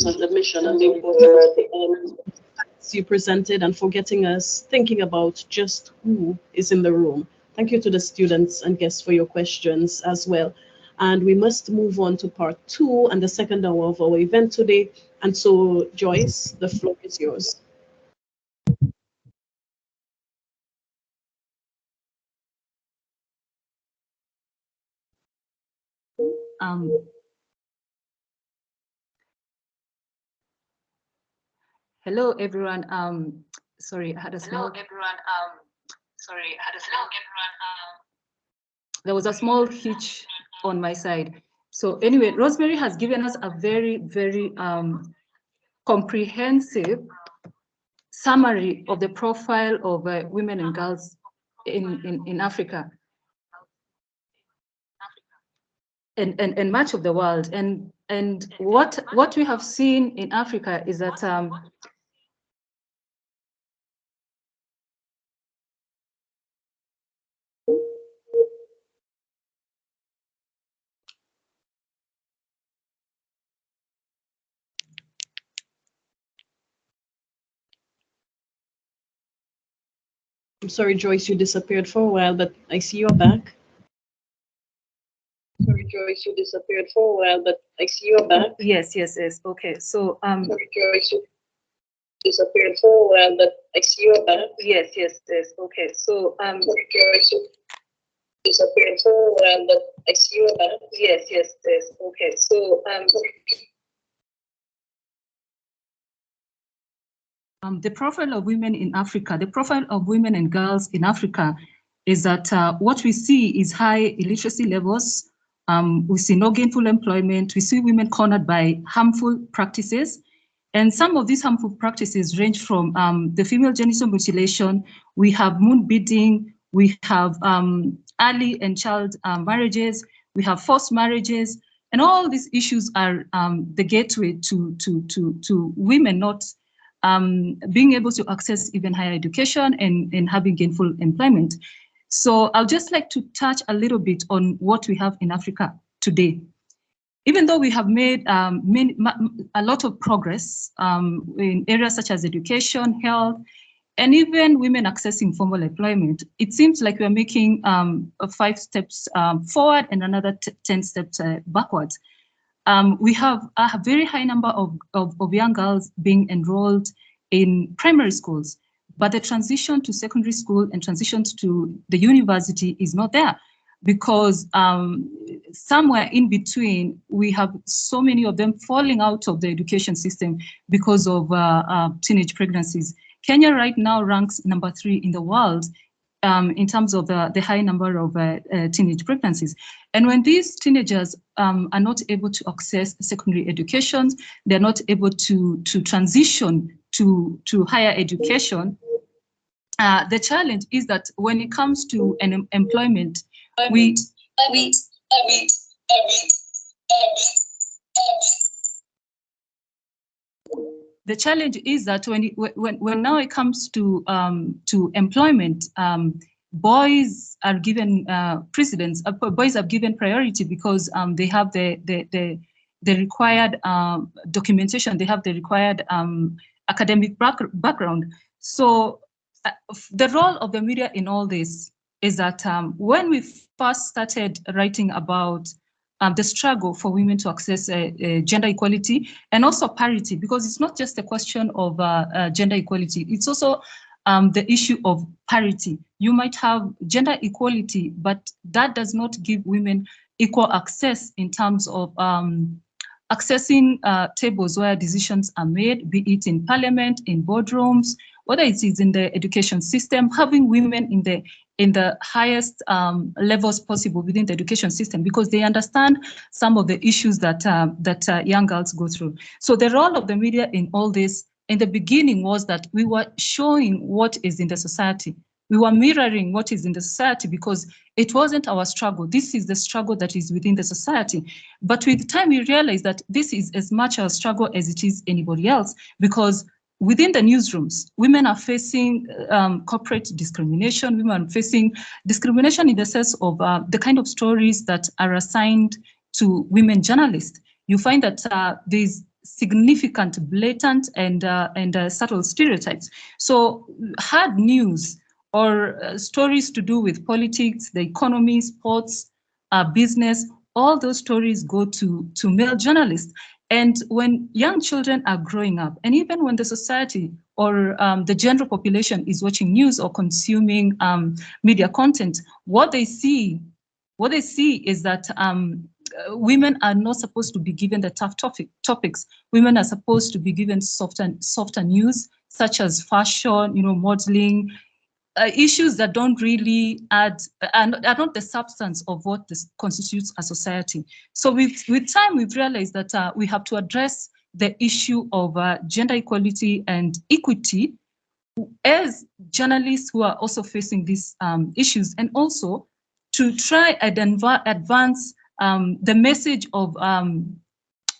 and the mission and the importance at the end you presented and for getting us thinking about just who is in the room. Thank you to the students and guests for your questions as well. And we must move on to part 2 and the second hour of our event today. And so, Joyce, the floor is yours. Hello, everyone. Sorry, I had a small. There was a small hitch on my side. So anyway, Rosemary has given us a very, very comprehensive summary of the profile of women and girls in Africa and much of the world. And what we have seen in Africa is that I'm sorry, Joyce, you disappeared for a while, but I see you're back. Sorry, Joyce, you disappeared for a while, but I see you're back. Yes. Okay, so sorry, Joyce, you disappeared for a while, but I see you're back. Yes. Okay, so sorry, Joyce, you disappeared for a while, but I see you're back. Yes. Okay, so sorry. the profile of women in Africa, the profile of women and girls in Africa is that what we see is high illiteracy levels. We see no gainful employment. We see women cornered by harmful practices. And some of these harmful practices range from the female genital mutilation. We have moon beading. We have early and child marriages. We have forced marriages. And all these issues are the gateway to women not being able to access even higher education and having gainful employment. So I'll just like to touch a little bit on what we have in Africa today. Even though we have made a lot of progress in areas such as education, health, and even women accessing formal employment, it seems like we're making 5 steps forward and another 10 steps backwards. We have a very high number of young girls being enrolled in primary schools, but the transition to secondary school and transition to the university is not there, because somewhere in between, we have so many of them falling out of the education system because of teenage pregnancies. Kenya right now ranks number 3 in the world in terms of the high number of teenage pregnancies. And when these teenagers are not able to access secondary education, they're not able to transition to higher education. The challenge is that when it comes to an employment, the challenge is that when now it comes to employment, boys are given precedence. Boys are given priority because they have the required documentation. They have the required academic background. So the role of the media in all this is that when we first started writing about the struggle for women to access gender equality and also parity, because it's not just a question of gender equality, it's also the issue of parity. You might have gender equality, but that does not give women equal access in terms of accessing tables where decisions are made, be it in parliament, in boardrooms, whether it is in the education system, having women in the highest levels possible within the education system, because they understand some of the issues that young girls go through. So the role of the media in all this, in the beginning, was that we were showing what is in the society. We were mirroring what is in the society because it wasn't our struggle. This is the struggle that is within the society. But with time, we realized that this is as much our struggle as it is anybody else, because within the newsrooms, women are facing corporate discrimination. Women are facing discrimination in the sense of the kind of stories that are assigned to women journalists. You find that there's significant, blatant, and subtle stereotypes. So hard news or stories to do with politics, the economy, sports, business, all those stories go to male journalists. And when young children are growing up, and even when the society or the general population is watching news or consuming media content, what they see is that women are not supposed to be given the tough topics. Women are supposed to be given softer news, such as fashion, modeling, issues that don't really are not the substance of what constitutes a society. So with time, we've realized that we have to address the issue of gender equality and equity as journalists who are also facing these issues, and also to try and advance the message of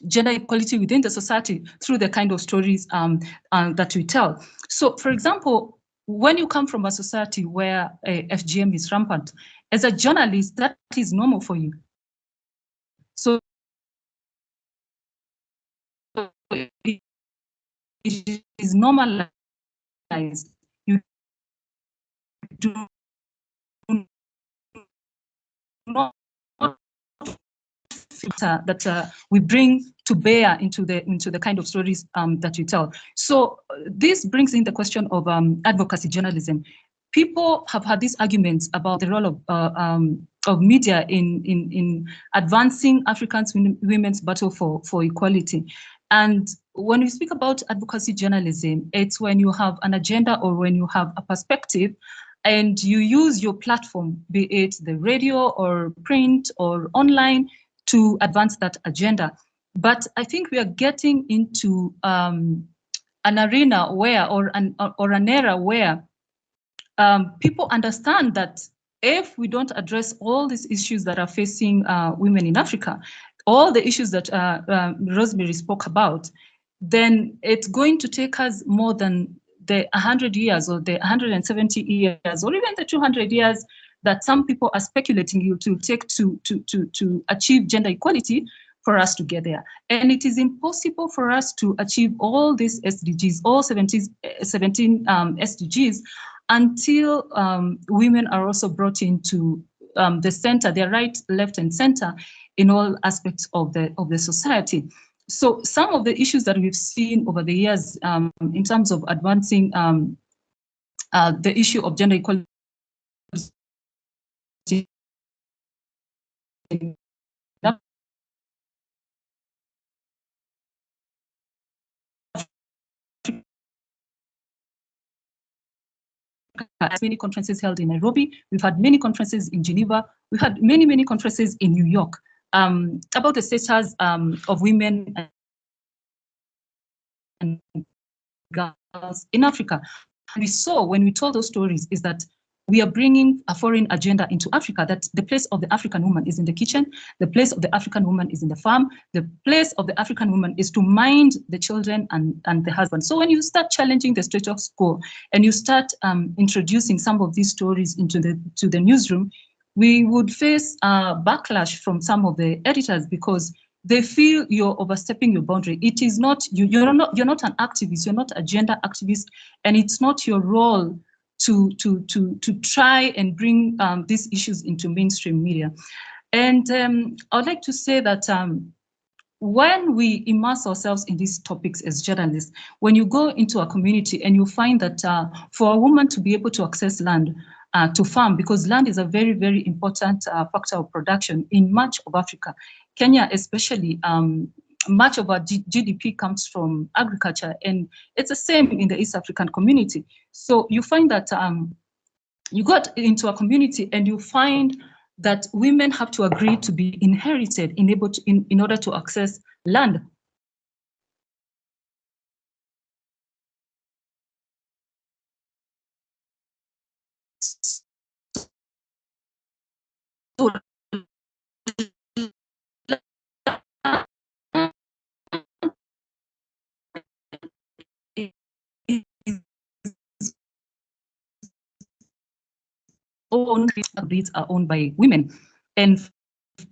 gender equality within the society through the kind of stories that we tell. So, for example, when you come from a society where FGM is rampant, as a journalist, that is normal for you. So it is normalized. You do not filter that we bring to bear into the kind of stories that we tell. So this brings in the question of advocacy journalism. People have had these arguments about the role of media in advancing African women's battle for equality. And when we speak about advocacy journalism, it's when you have an agenda or when you have a perspective and you use your platform, be it the radio or print or online, to advance that agenda. But I think we are getting into an arena where, or an era where people understand that if we don't address all these issues that are facing women in Africa, all the issues that Rosemary spoke about, then it's going to take us more than the 100 years or the 170 years or even the 200 years that some people are speculating it will take to achieve gender equality for us to get there. And it is impossible for us to achieve all these SDGs, all 17 SDGs, until women are also brought into the center, their right, left, and center in all aspects of the society. So some of the issues that we've seen over the years in terms of advancing the issue of gender equality many conferences held in Nairobi. We've had many conferences in Geneva. We've had many, many conferences in New York about the status of women and girls in Africa. And we saw when we told those stories is that we are bringing a foreign agenda into Africa, that the place of the African woman is in the kitchen, the place of the African woman is in the farm, the place of the African woman is to mind the children and the husband. So when you start challenging the status quo and you start introducing some of these stories into the newsroom, we would face backlash from some of the editors because they feel you're overstepping your boundary. It is not you're not an activist, you're not a gender activist, and it's not your role to try and bring these issues into mainstream media. And I'd like to say that when we immerse ourselves in these topics as journalists, when you go into a community and you find that for a woman to be able to access land, to farm, because land is a very, very important factor of production in much of Africa. Kenya especially, much of our GDP comes from agriculture, and it's the same in the East African community. So you find that you got into a community and you find that women have to agree to be inherited in order to access land. So own breeds are owned by women, and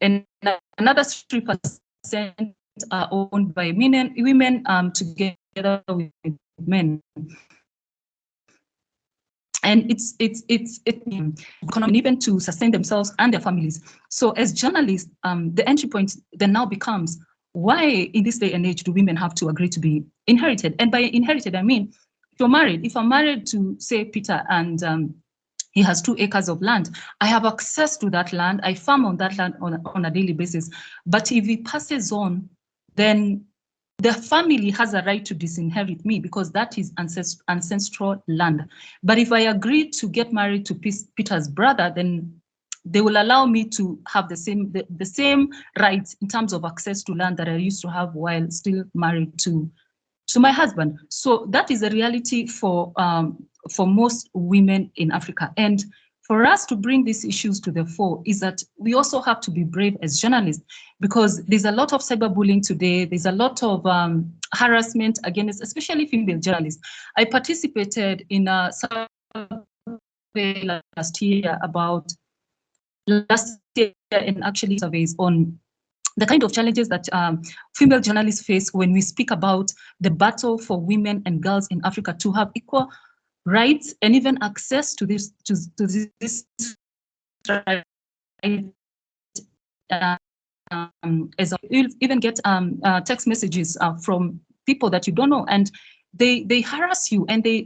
another 3% are owned by women together with men. And it's economy even to sustain themselves and their families. So as journalists, the entry point then now becomes, why in this day and age do women have to agree to be inherited? And by inherited, I mean, if you're married, if I'm married to, say, Peter, and he has 2 acres of land, I have access to that land, I farm on that land on a daily basis. But if he passes on, then the family has a right to disinherit me because that is ancestral land. But if I agree to get married to Peter's brother, then they will allow me to have the same rights in terms of access to land that I used to have while still married to my husband. So that is a reality for most women in Africa. And for us to bring these issues to the fore is that we also have to be brave as journalists, because there's a lot of cyberbullying today. There's a lot of harassment against, especially female journalists. I participated in a survey last year and actually surveys on the kind of challenges that female journalists face when we speak about the battle for women and girls in Africa to have equal rights and even access to this right. As you'll even get text messages from people that you don't know, and they harass you, and they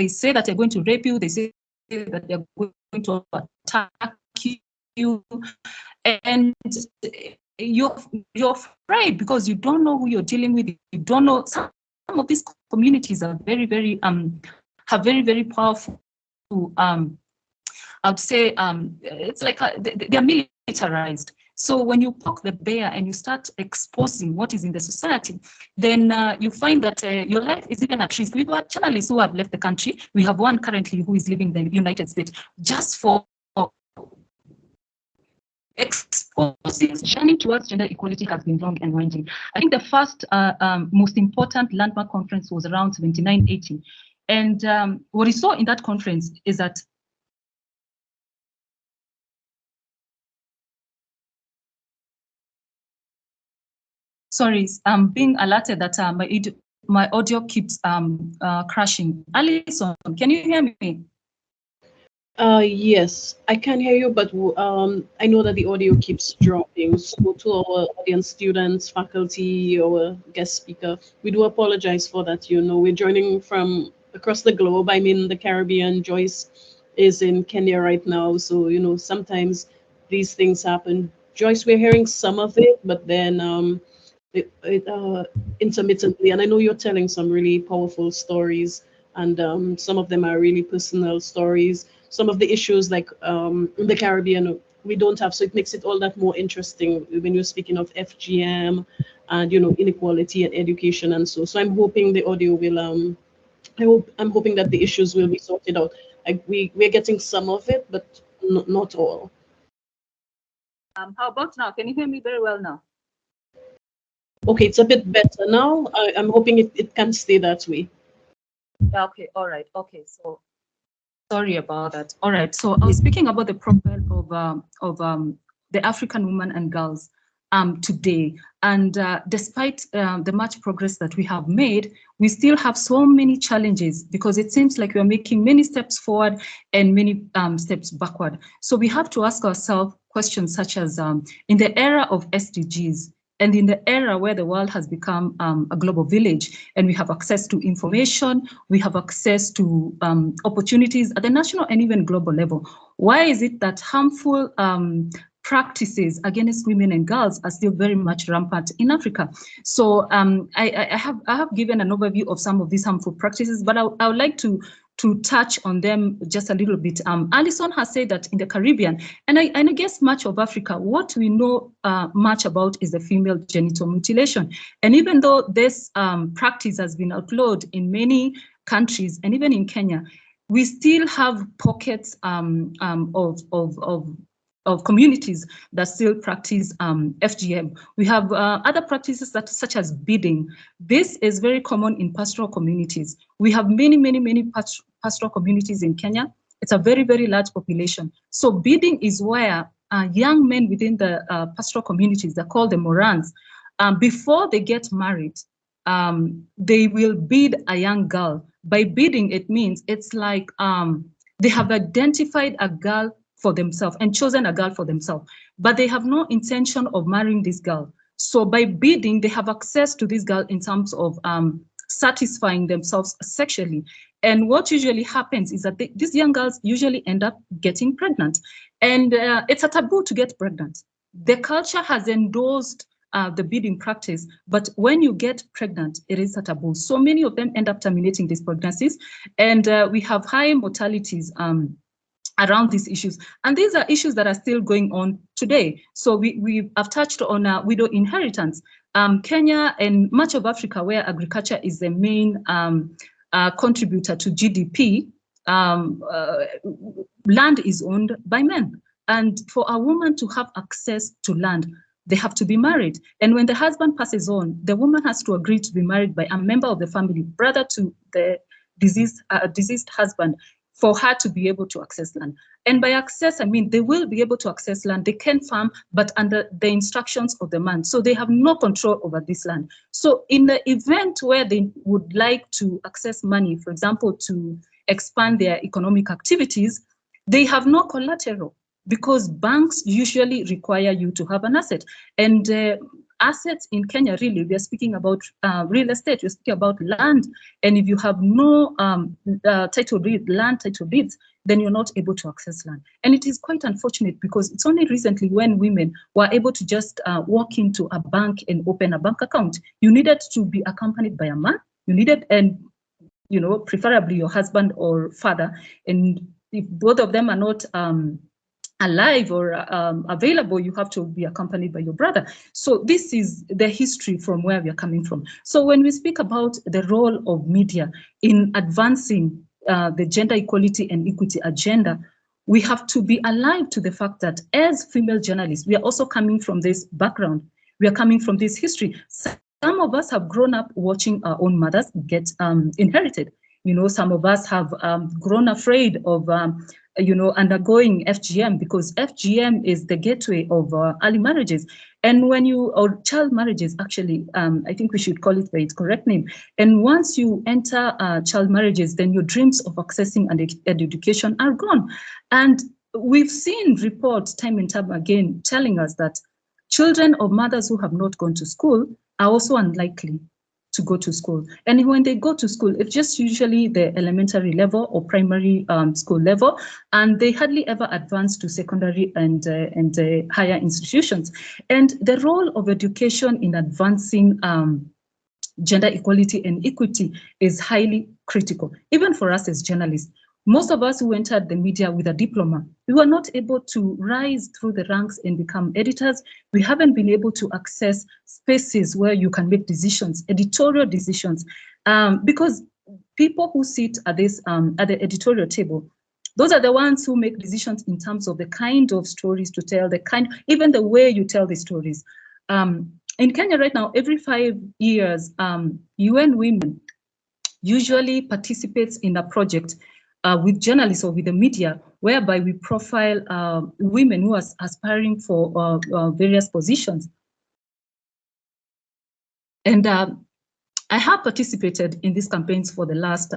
say that they're going to rape you. They say that they're going to attack you, and you're afraid because you don't know who you're dealing with. You don't know. Some of these communities are very have very powerful. I'd say it's like they're militarized. So when you poke the bear and you start exposing what is in the society, then you find that your life is even at risk. We've got journalists who have left the country. We have one currently who is living in the United States just for exposing. Journey towards gender equality has been long and winding. I think the first most important landmark conference was around 79-80. And what we saw in that conference is that sorry, I'm being alerted that my audio keeps crashing. Alison, can you hear me? Yes, I can hear you, but I know that the audio keeps dropping. So to our audience, students, faculty, our guest speaker, we do apologize for that. You know, we're joining from across the globe. I mean, the Caribbean. Joyce is in Kenya right now. So, you know, sometimes these things happen. Joyce, we're hearing some of it, but then intermittently. And I know you're telling some really powerful stories, and some of them are really personal stories. Some of the issues like in the Caribbean we don't have, so it makes it all that more interesting when you're speaking of FGM and, you know, inequality and education and so I'm hoping the audio will I'm hoping that the issues will be sorted out. Like we're getting some of it, but not all. How about now? Can you hear me very well now? Okay, it's a bit better now. I'm hoping it can stay that way. Okay, all right. Okay, so sorry about that. All right, so I was speaking about the profile of the African women and girls today. And despite the much progress that we have made, we still have so many challenges because it seems like we're making many steps forward and many steps backward. So we have to ask ourselves questions such as, in the era of SDGs, and in the era where the world has become a global village and we have access to information, we have access to opportunities at the national and even global level, why is it that harmful practices against women and girls are still very much rampant in Africa? So I have given an overview of some of these harmful practices, but I would like to touch on them just a little bit. Alison has said that in the Caribbean, and I guess much of Africa, what we know much about is the female genital mutilation. And even though this practice has been outlawed in many countries, and even in Kenya, we still have pockets of communities that still practice FGM. We have other practices such as bidding. This is very common in pastoral communities. We have many pastoral communities in Kenya. It's a very large population. So bidding is where young men within the pastoral communities, they're called the Morans, before they get married, they will bid a young girl. By bidding, it means it's like they have identified a girl for themselves and chosen a girl for themselves, but they have no intention of marrying this girl. So by bidding, they have access to this girl in terms of satisfying themselves sexually. And what usually happens is that these young girls usually end up getting pregnant. And it's a taboo to get pregnant. The culture has endorsed the bidding practice, but when you get pregnant, it is a taboo. So many of them end up terminating these pregnancies, and we have high mortalities around these issues. And these are issues that are still going on today. So we have touched on widow inheritance. Kenya and much of Africa, where agriculture is the main contributor to GDP, land is owned by men. And for a woman to have access to land, they have to be married. And when the husband passes on, the woman has to agree to be married by a member of the family, brother to the deceased husband, for her to be able to access land. And by access, I mean, they will be able to access land. They can farm, but under the instructions of the man. So they have no control over this land. So in the event where they would like to access money, for example, to expand their economic activities, they have no collateral because banks usually require you to have an asset. And assets in Kenya, really, we are speaking about real estate, we're speaking about land. And if you have no land title deeds, then you're not able to access land. And it is quite unfortunate because it's only recently when women were able to just walk into a bank and open a bank account. You needed to be accompanied by a man. You needed, and you know, preferably your husband or father. And if both of them are not alive or available, you have to be accompanied by your brother. So this is the history from where we are coming from. So when we speak about the role of media in advancing the gender equality and equity agenda, we have to be alive to the fact that as female journalists, we are also coming from this background. We are coming from this history. Some of us have grown up watching our own mothers get inherited. You know, some of us have grown afraid of, you know, undergoing FGM, because FGM is the gateway of early marriages. And when you, or child marriages, actually, I think we should call it by its correct name. And once you enter child marriages, then your dreams of accessing an education are gone. And we've seen reports time and time again telling us that children of mothers who have not gone to school are also unlikely to go to school. And when they go to school, it's just usually the elementary level or primary school level, and they hardly ever advance to secondary and higher institutions. And the role of education in advancing gender equality and equity is highly critical, even for us as journalists. Most of us who entered the media with a diploma, we were not able to rise through the ranks and become editors. We haven't been able to access spaces where you can make decisions, editorial decisions, because people who sit at this at the editorial table, those are the ones who make decisions in terms of the kind of stories to tell, even the way you tell the stories. In Kenya right now, every 5 years, UN Women usually participates in a project with journalists or with the media, whereby we profile women who are aspiring for various positions. And I have participated in these campaigns for the last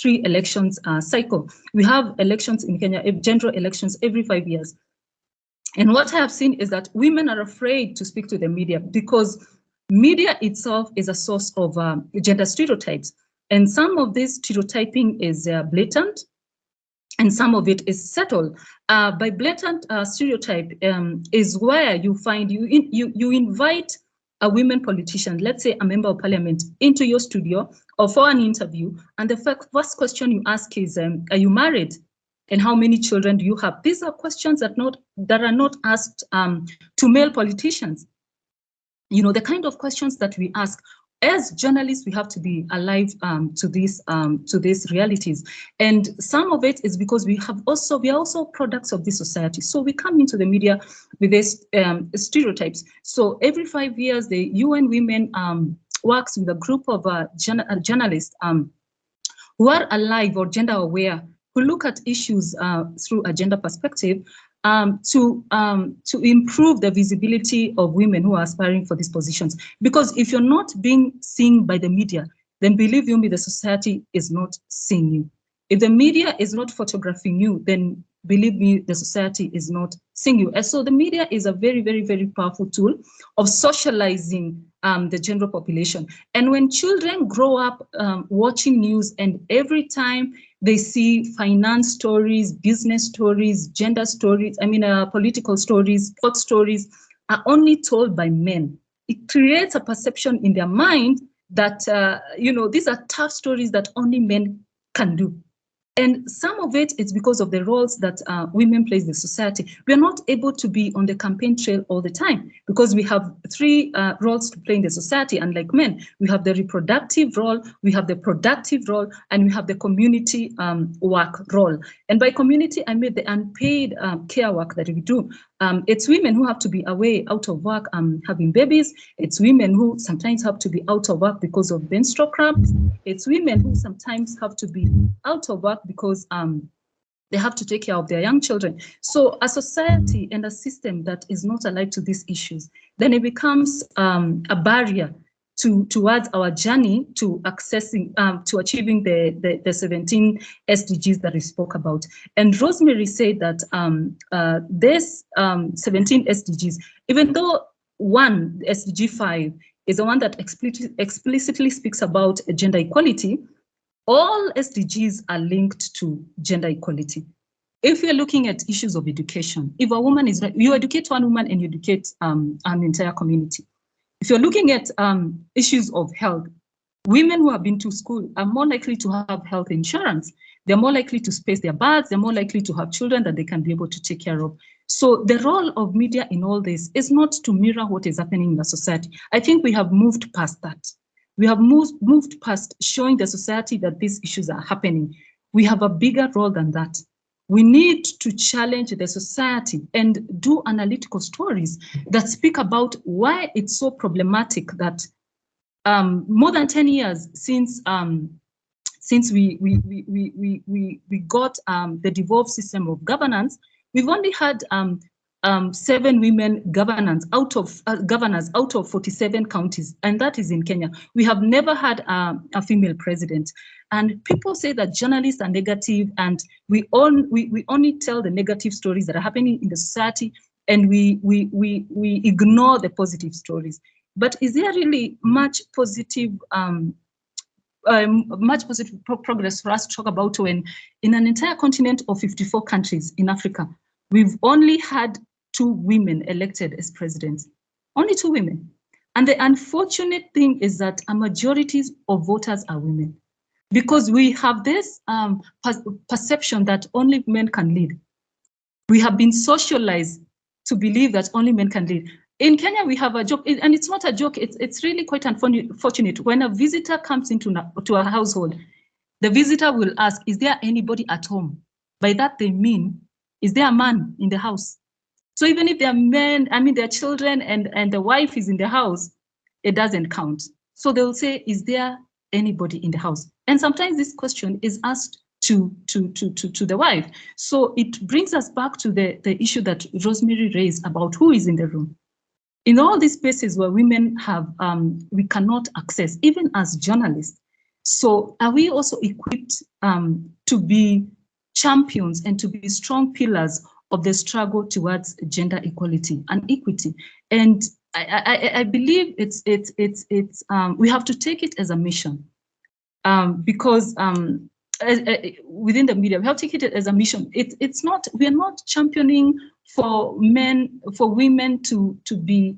3 elections cycle. We have elections in Kenya, general elections every 5 years. And what I have seen is that women are afraid to speak to the media because media itself is a source of gender stereotypes. And some of this stereotyping is blatant, and some of it is subtle. By blatant stereotype is where you find you invite a women politician, let's say a member of parliament, into your studio or for an interview, and the first question you ask is, are you married? And how many children do you have? These are questions that are not asked to male politicians. You know, the kind of questions that we ask. As journalists, we have to be alive to these realities, and some of it is because we are also products of this society. So we come into the media with these stereotypes. So every 5 years, the UN Women works with a group of journalists who are alive or gender aware, who look at issues through a gender perspective, to improve the visibility of women who are aspiring for these positions. Because if you're not being seen by the media, then believe you me, the society is not seeing you. If the media is not photographing you, then believe me, the society is not seeing you. And so the media is a very, very, very powerful tool of socializing the general population. And when children grow up watching news, and every time they see finance stories, business stories, gender stories, political stories, sports stories are only told by men, it creates a perception in their mind that, these are tough stories that only men can do. And some of it is because of the roles that women play in the society. We are not able to be on the campaign trail all the time because we have 3 roles to play in the society. Unlike men, we have the reproductive role, we have the productive role, and we have the community work role. And by community, I mean the unpaid care work that we do. It's women who have to be away, out of work, having babies. It's women who sometimes have to be out of work because of menstrual cramps. It's women who sometimes have to be out of work because they have to take care of their young children. So a society and a system that is not alive to these issues, then it becomes a barrier towards our journey to accessing, to achieving the 17 SDGs that we spoke about. And Rosemary said that this 17 SDGs, even though one, SDG 5, is the one that explicitly speaks about gender equality, all SDGs are linked to gender equality. If you're looking at issues of education, if a woman is, you educate one woman and you educate an entire community. If you're looking at issues of health, women who have been to school are more likely to have health insurance. They're more likely to space their births. They're more likely to have children that they can be able to take care of. So the role of media in all this is not to mirror what is happening in the society. I think we have moved past that. We have moved past showing the society that these issues are happening. We have a bigger role than that. We need to challenge the society and do analytical stories that speak about why it's so problematic that more than 10 years since we got the devolved system of governance, we've only had 7 women governors out of 47 counties, and that is in Kenya. We have never had a female president. And people say that journalists are negative, and we only tell the negative stories that are happening in the society, and we ignore the positive stories. But is there really much positive progress for us to talk about when in an entire continent of 54 countries in Africa, we've only had 2 women elected as presidents, only 2 women. And the unfortunate thing is that a majority of voters are women, because we have this perception that only men can lead. We have been socialized to believe that only men can lead. In Kenya, we have a joke, and it's not a joke, it's really quite unfortunate. When a visitor comes into a household, the visitor will ask, is there anybody at home? By that they mean, is there a man in the house? So even if there are men, there are children and the wife is in the house, it doesn't count. So they'll say, is there anybody in the house? And sometimes this question is asked to the wife. So it brings us back to the issue that Rosemary raised about who is in the room. In all these spaces where women have, we cannot access, even as journalists. So are we also equipped to be champions and to be strong pillars of the struggle towards gender equality and equity? And I believe we have to take it as a mission, because within the media, we have to take it as a mission. It's not, we are not championing for women to be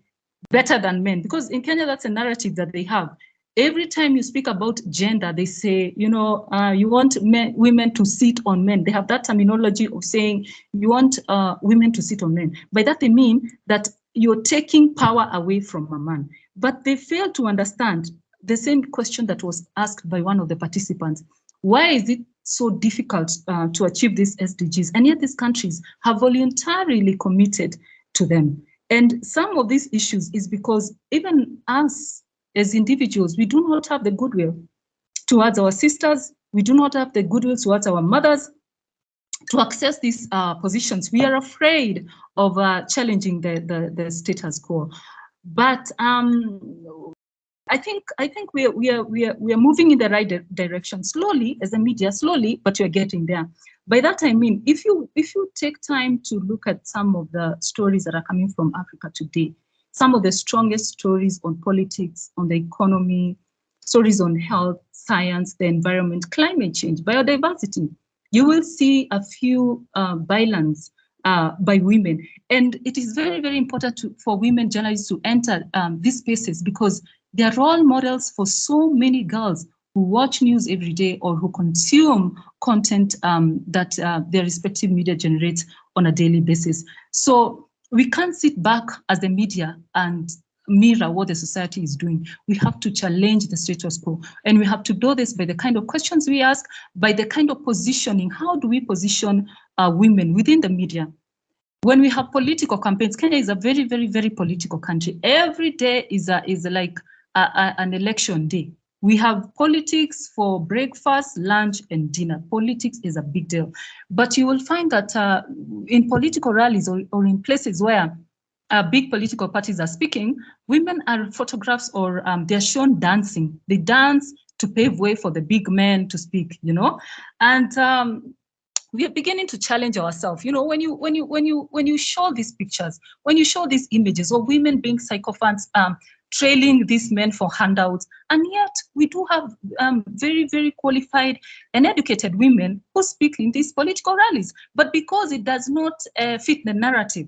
better than men, because in Kenya, that's a narrative that they have. Every time you speak about gender, they say, you want women to sit on men. They have that terminology of saying you want women to sit on men. By that, they mean that you're taking power away from a man. But they fail to understand the same question that was asked by one of the participants. Why is it so difficult to achieve these SDGs? And yet these countries have voluntarily committed to them. And some of these issues is because even us as individuals, we do not have the goodwill towards our sisters. We do not have the goodwill towards our mothers to access these positions. We are afraid of challenging the status quo. But I think we are moving in the right direction, slowly as a media, slowly, but you're getting there. By that I mean, if you take time to look at some of the stories that are coming from Africa today, some of the strongest stories on politics, on the economy, stories on health, science, the environment, climate change, biodiversity, you will see a few bylines by women. And it is very, very important for women journalists to enter these spaces, because they are role models for so many girls who watch news every day or who consume content that their respective media generates on a daily basis. So we can't sit back as the media and mirror what the society is doing. We have to challenge the status quo, and we have to do this by the kind of questions we ask, by the kind of positioning. How do we position women within the media? When we have political campaigns, Kenya is a very, very, very political country. Every day is like an election day. We have politics for breakfast, lunch, and dinner. Politics is a big deal. But you will find that in political rallies or in places where big political parties are speaking, women are photographed or they're shown dancing. They dance to pave way for the big men to speak, And we are beginning to challenge ourselves. When you show these pictures, when you show these images of women being sycophants, trailing these men for handouts. And yet we do have very, very qualified and educated women who speak in these political rallies. But because it does not fit the narrative,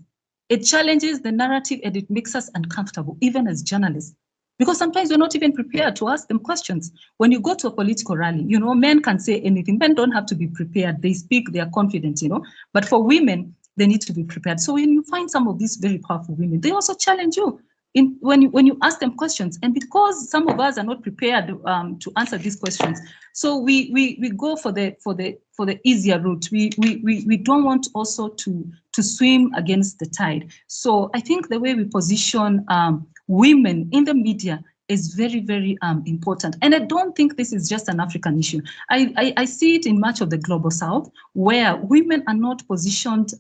it challenges the narrative and it makes us uncomfortable, even as journalists. Because sometimes we're not even prepared to ask them questions. When you go to a political rally, you know, men can say anything. Men don't have to be prepared. They speak, they are confident, you know. But for women, they need to be prepared. So when you find some of these very powerful women, they also challenge you when you ask them questions. And because some of us are not prepared to answer these questions, so we go for the easier route. We don't want also to swim against the tide. So I think the way we position women in the media is very, very important. And I don't think this is just an African issue. I see it in much of the global South, where women are not positioned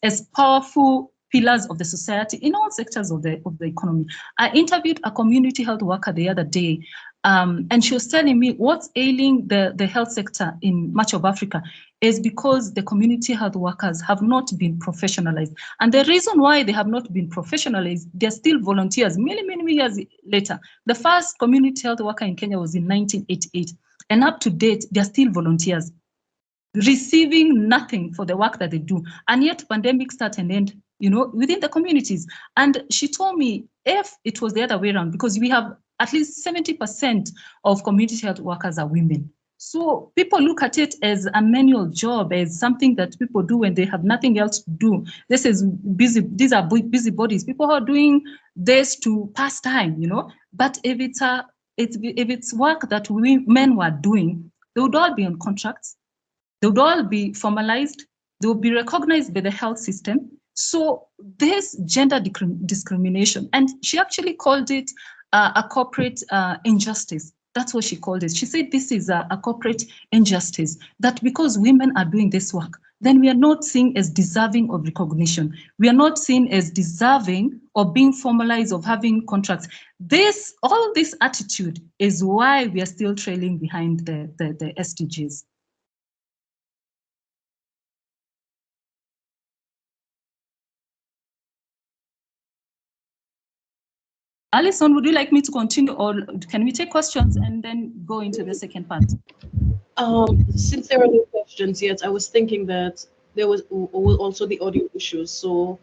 as powerful pillars of the society in all sectors of the economy. I interviewed a community health worker the other day, and she was telling me what's ailing the health sector in much of Africa is because the community health workers have not been professionalized. And the reason why they have not been professionalized, they're still volunteers many years later. The first community health worker in Kenya was in 1988. And up to date, they're still volunteers, receiving nothing for the work that they do. And yet pandemic start and end, you know, within the communities. And she told me if it was the other way around, because we have at least 70% of community health workers are women. So people look at it as a manual job, as something that people do when they have nothing else to do. This is busy, these are busy bodies. People are doing this to pass time, you know. But if it's work that men were doing, they would all be on contracts. They would all be formalized. They would be recognized by the health system. So there's gender discrimination. And she actually called it a corporate injustice. That's what she called it. She said this is a corporate injustice, that because women are doing this work, then we are not seen as deserving of recognition. We are not seen as deserving of being formalized, of having contracts. All this attitude is why we are still trailing behind the SDGs. Alison, would you like me to continue, or can we take questions and then go into the second part? Since there are no questions yet, I was thinking that there was also the audio issues. So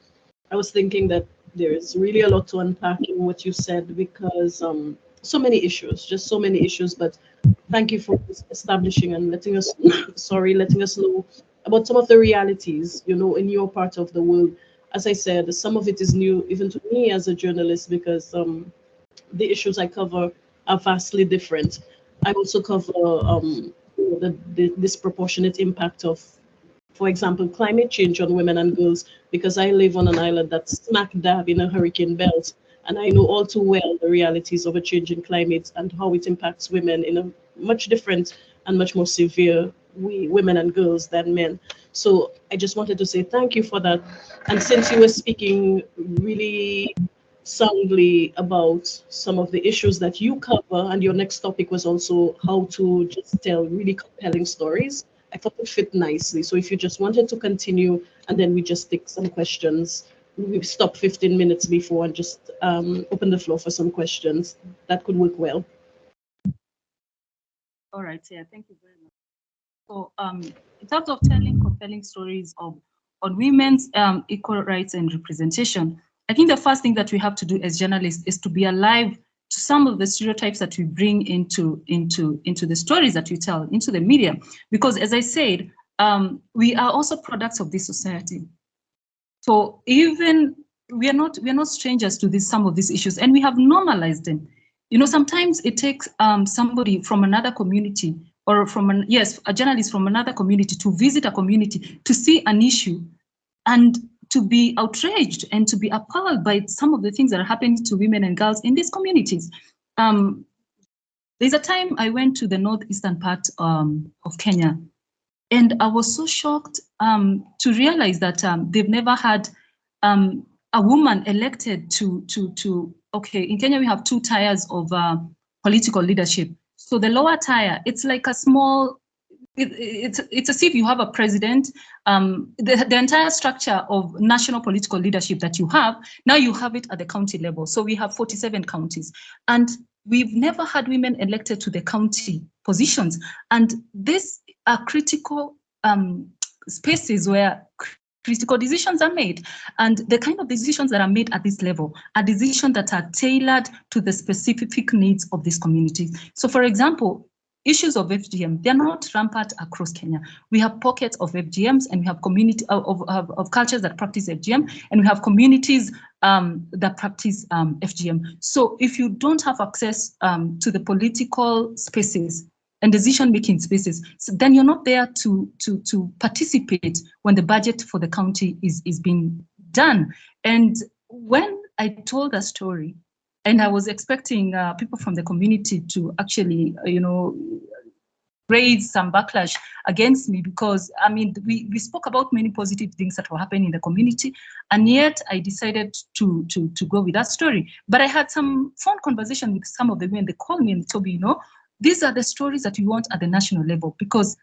I was thinking that there is really a lot to unpack in what you said, because so many issues, just so many issues. But thank you for establishing and letting us know about some of the realities, you know, in your part of the world. As I said, some of it is new even to me as a journalist, because the issues I cover are vastly different. I also cover the disproportionate impact of, for example, climate change on women and girls, because I live on an island that's smack dab in a hurricane belt. And I know all too well the realities of a changing climate and how it impacts women in a much different and much more severe women and girls than men. So I just wanted to say thank you for that. And since you were speaking really soundly about some of the issues that you cover, and your next topic was also how to just tell really compelling stories, I thought it fit nicely. So if you just wanted to continue, and then we just take some questions, we stop 15 minutes before and just open the floor for some questions, that could work well. All right, yeah, thank you very much. So in terms of telling compelling stories on women's equal rights and representation, I think the first thing that we have to do as journalists is to be alive to some of the stereotypes that we bring into the stories that we tell, into the media. Because as I said, we are also products of this society. So even we are not strangers to some of these issues, and we have normalized them. You know, sometimes it takes somebody from another community, or a journalist from another community, to visit a community to see an issue and to be outraged and to be appalled by some of the things that are happening to women and girls in these communities. There's a time I went to the northeastern part of Kenya, and I was so shocked to realize that they've never had a woman elected to okay, in Kenya we have 2 tiers of political leadership. So the lower tier, it's like a small, it's as if you have a president, the entire structure of national political leadership that you have, now you have it at the county level. So we have 47 counties, and we've never had women elected to the county positions. And these are critical spaces where critical decisions are made. And the kind of decisions that are made at this level are decisions that are tailored to the specific needs of these communities. So for example, issues of FGM, they're not rampant across Kenya. We have pockets of FGMs, and we have community of cultures that practice FGM, and we have communities that practice FGM. So if you don't have access to the political spaces and decision-making spaces, so then you're not there to participate when the budget for the county is being done. And when I told a story, and I was expecting people from the community to actually, raise some backlash against me, because I mean, we spoke about many positive things that were happening in the community, and yet I decided to go with that story. But I had some phone conversation with some of the women. They called me and told me, these are the stories that we want at the national level, because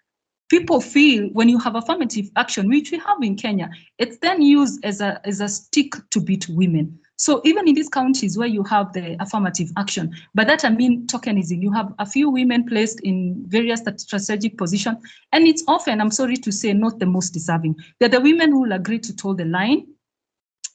people feel when you have affirmative action, which we have in Kenya, it's then used as a stick to beat women. So even in these counties where you have the affirmative action, by that I mean tokenism, you have a few women placed in various strategic positions, and it's often, I'm sorry to say, not the most deserving. They're the women who will agree to toe the line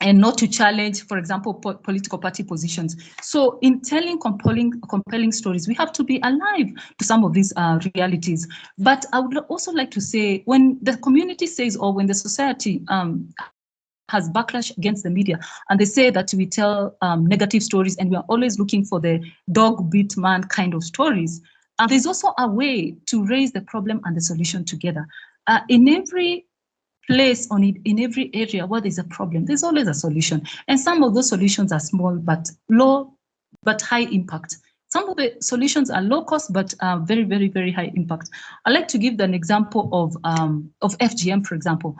and not to challenge, for example, political party positions. So in telling compelling stories, we have to be alive to some of these realities. But I would also like to say, when the community says, or when the society has backlash against the media, and they say that we tell negative stories and we are always looking for the dog beat man kind of stories, there's also a way to raise the problem and the solution together. In every place, in every area where there's a problem, there's always a solution. And some of those solutions are small but high impact. Some of the solutions are low cost but very, very, very high impact. I'd like to give an example of FGM, for example.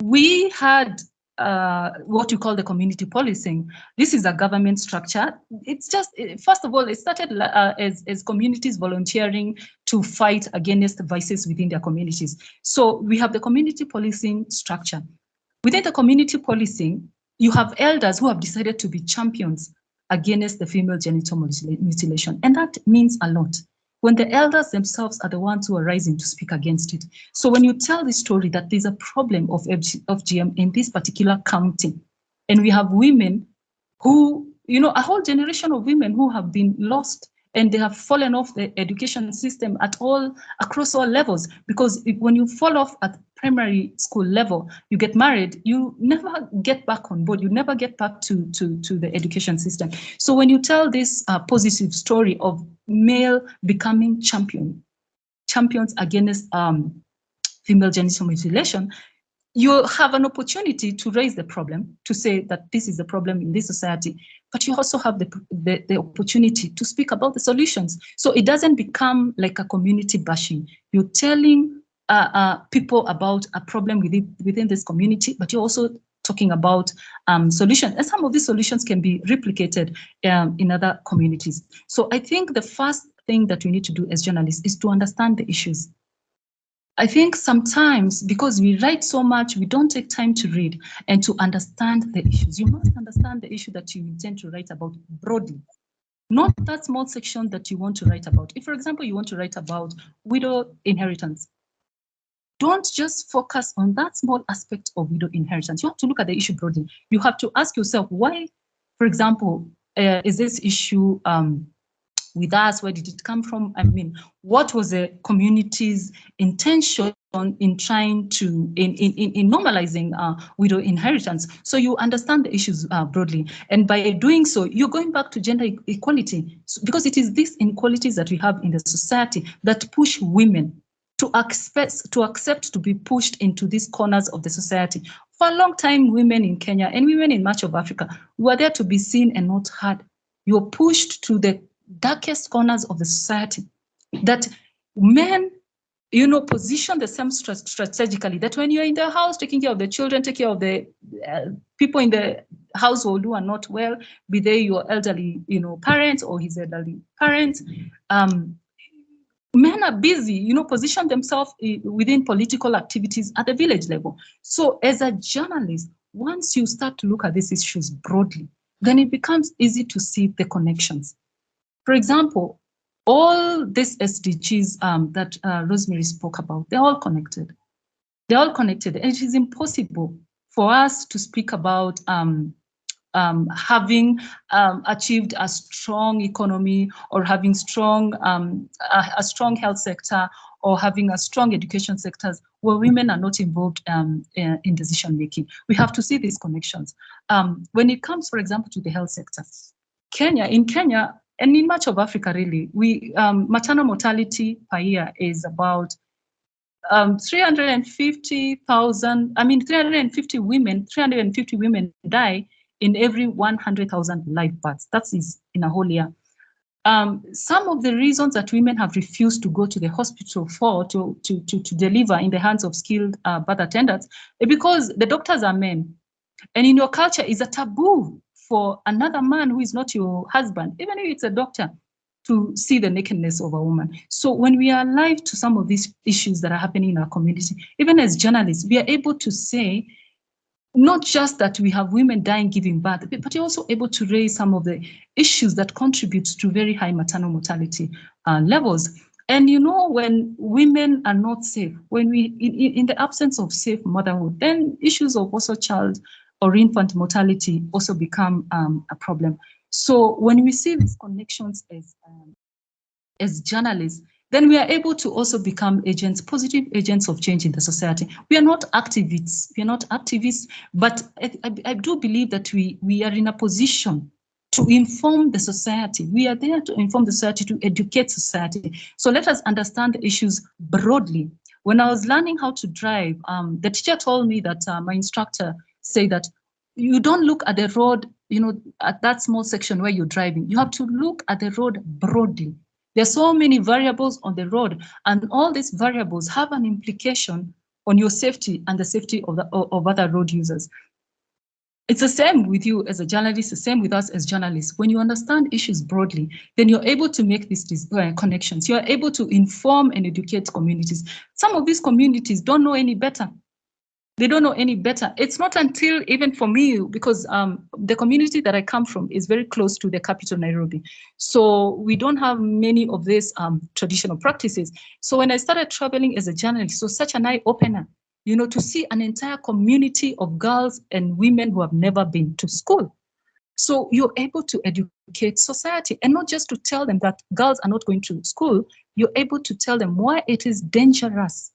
We had what you call the community policing. This is a government structure. It's just, first of all, it started as communities volunteering to fight against vices within their communities. So we have the community policing structure. Within the community policing, you have elders who have decided to be champions against the female genital mutilation, and that means a lot. When the elders themselves are the ones who are rising to speak against it. So when you tell the story that there's a problem of FGM in this particular county, and we have women who, a whole generation of women who have been lost, and they have fallen off the education system across all levels, because when you fall off at primary school level, you get married, you never get back on board, you never get back to the education system. So when you tell this positive story of male becoming champions against female genital mutilation, you have an opportunity to raise the problem, to say that this is the problem in this society, but you also have the opportunity to speak about the solutions. So it doesn't become like a community bashing. You're telling people about a problem within this community, but you're also talking about solutions. And some of these solutions can be replicated in other communities. So I think the first thing that we need to do as journalists is to understand the issues. I think sometimes, because we write so much, we don't take time to read and to understand the issues. You must understand the issue that you intend to write about broadly, not that small section that you want to write about. If, for example, you want to write about widow inheritance, don't just focus on that small aspect of widow inheritance. You have to look at the issue broadly. You have to ask yourself, why, for example, is this issue with us? Where did it come from? I mean, what was the community's intention in trying to, in normalizing widow inheritance? So you understand the issues broadly. And by doing so, you're going back to gender equality, because it is these inequalities that we have in the society that push women to accept to be pushed into these corners of the society. For a long time, women in Kenya and women in much of Africa were there to be seen and not heard. You're pushed to the darkest corners of the society, that men, position themselves strategically, that when you're in the house taking care of the children, take care of the people in the household who are not well, be they your elderly, parents or his elderly parents, men are busy, position themselves within political activities at the village level. So as a journalist, once you start to look at these issues broadly, then it becomes easy to see the connections. For example, all these SDGs that Rosemary spoke about, they're all connected. They're all connected. And it is impossible for us to speak about having achieved a strong economy, or having a strong health sector, or having a strong education sectors where women are not involved in decision making. We have to see these connections. When it comes, for example, to the health sector, in Kenya, and in much of Africa, really, maternal mortality per year is about 350 women die in every 100,000 live births. That is in a whole year. Some of the reasons that women have refused to go to the hospital to deliver in the hands of skilled birth attendants is because the doctors are men. And in your culture, it's a taboo for another man who is not your husband, even if it's a doctor, to see the nakedness of a woman. So when we are alive to some of these issues that are happening in our community, even as journalists, we are able to say, not just that we have women dying giving birth, but you're also able to raise some of the issues that contribute to very high maternal mortality levels. And when women are not safe, when in the absence of safe motherhood, then issues of also child or infant mortality also become a problem. So when we see these connections as journalists, then we are able to also become positive agents of change in the society. We are not activists. But I do believe that we are in a position to inform the society. We are there to inform the society, to educate society. So let us understand the issues broadly. When I was learning how to drive, the teacher told me that my instructor said that you don't look at the road, at that small section where you're driving. You have to look at the road broadly. There are so many variables on the road, and all these variables have an implication on your safety and the safety of other road users. It's the same with you as a journalist, the same with us as journalists. When you understand issues broadly, then you're able to make these connections. You're able to inform and educate communities. Some of these communities don't know any better. They don't know any better. It's not until, even for me, because the community that I come from is very close to the capital, Nairobi. So we don't have many of these traditional practices. So when I started traveling as a journalist, so such an eye-opener, to see an entire community of girls and women who have never been to school. So you're able to educate society, and not just to tell them that girls are not going to school, you're able to tell them why it is dangerous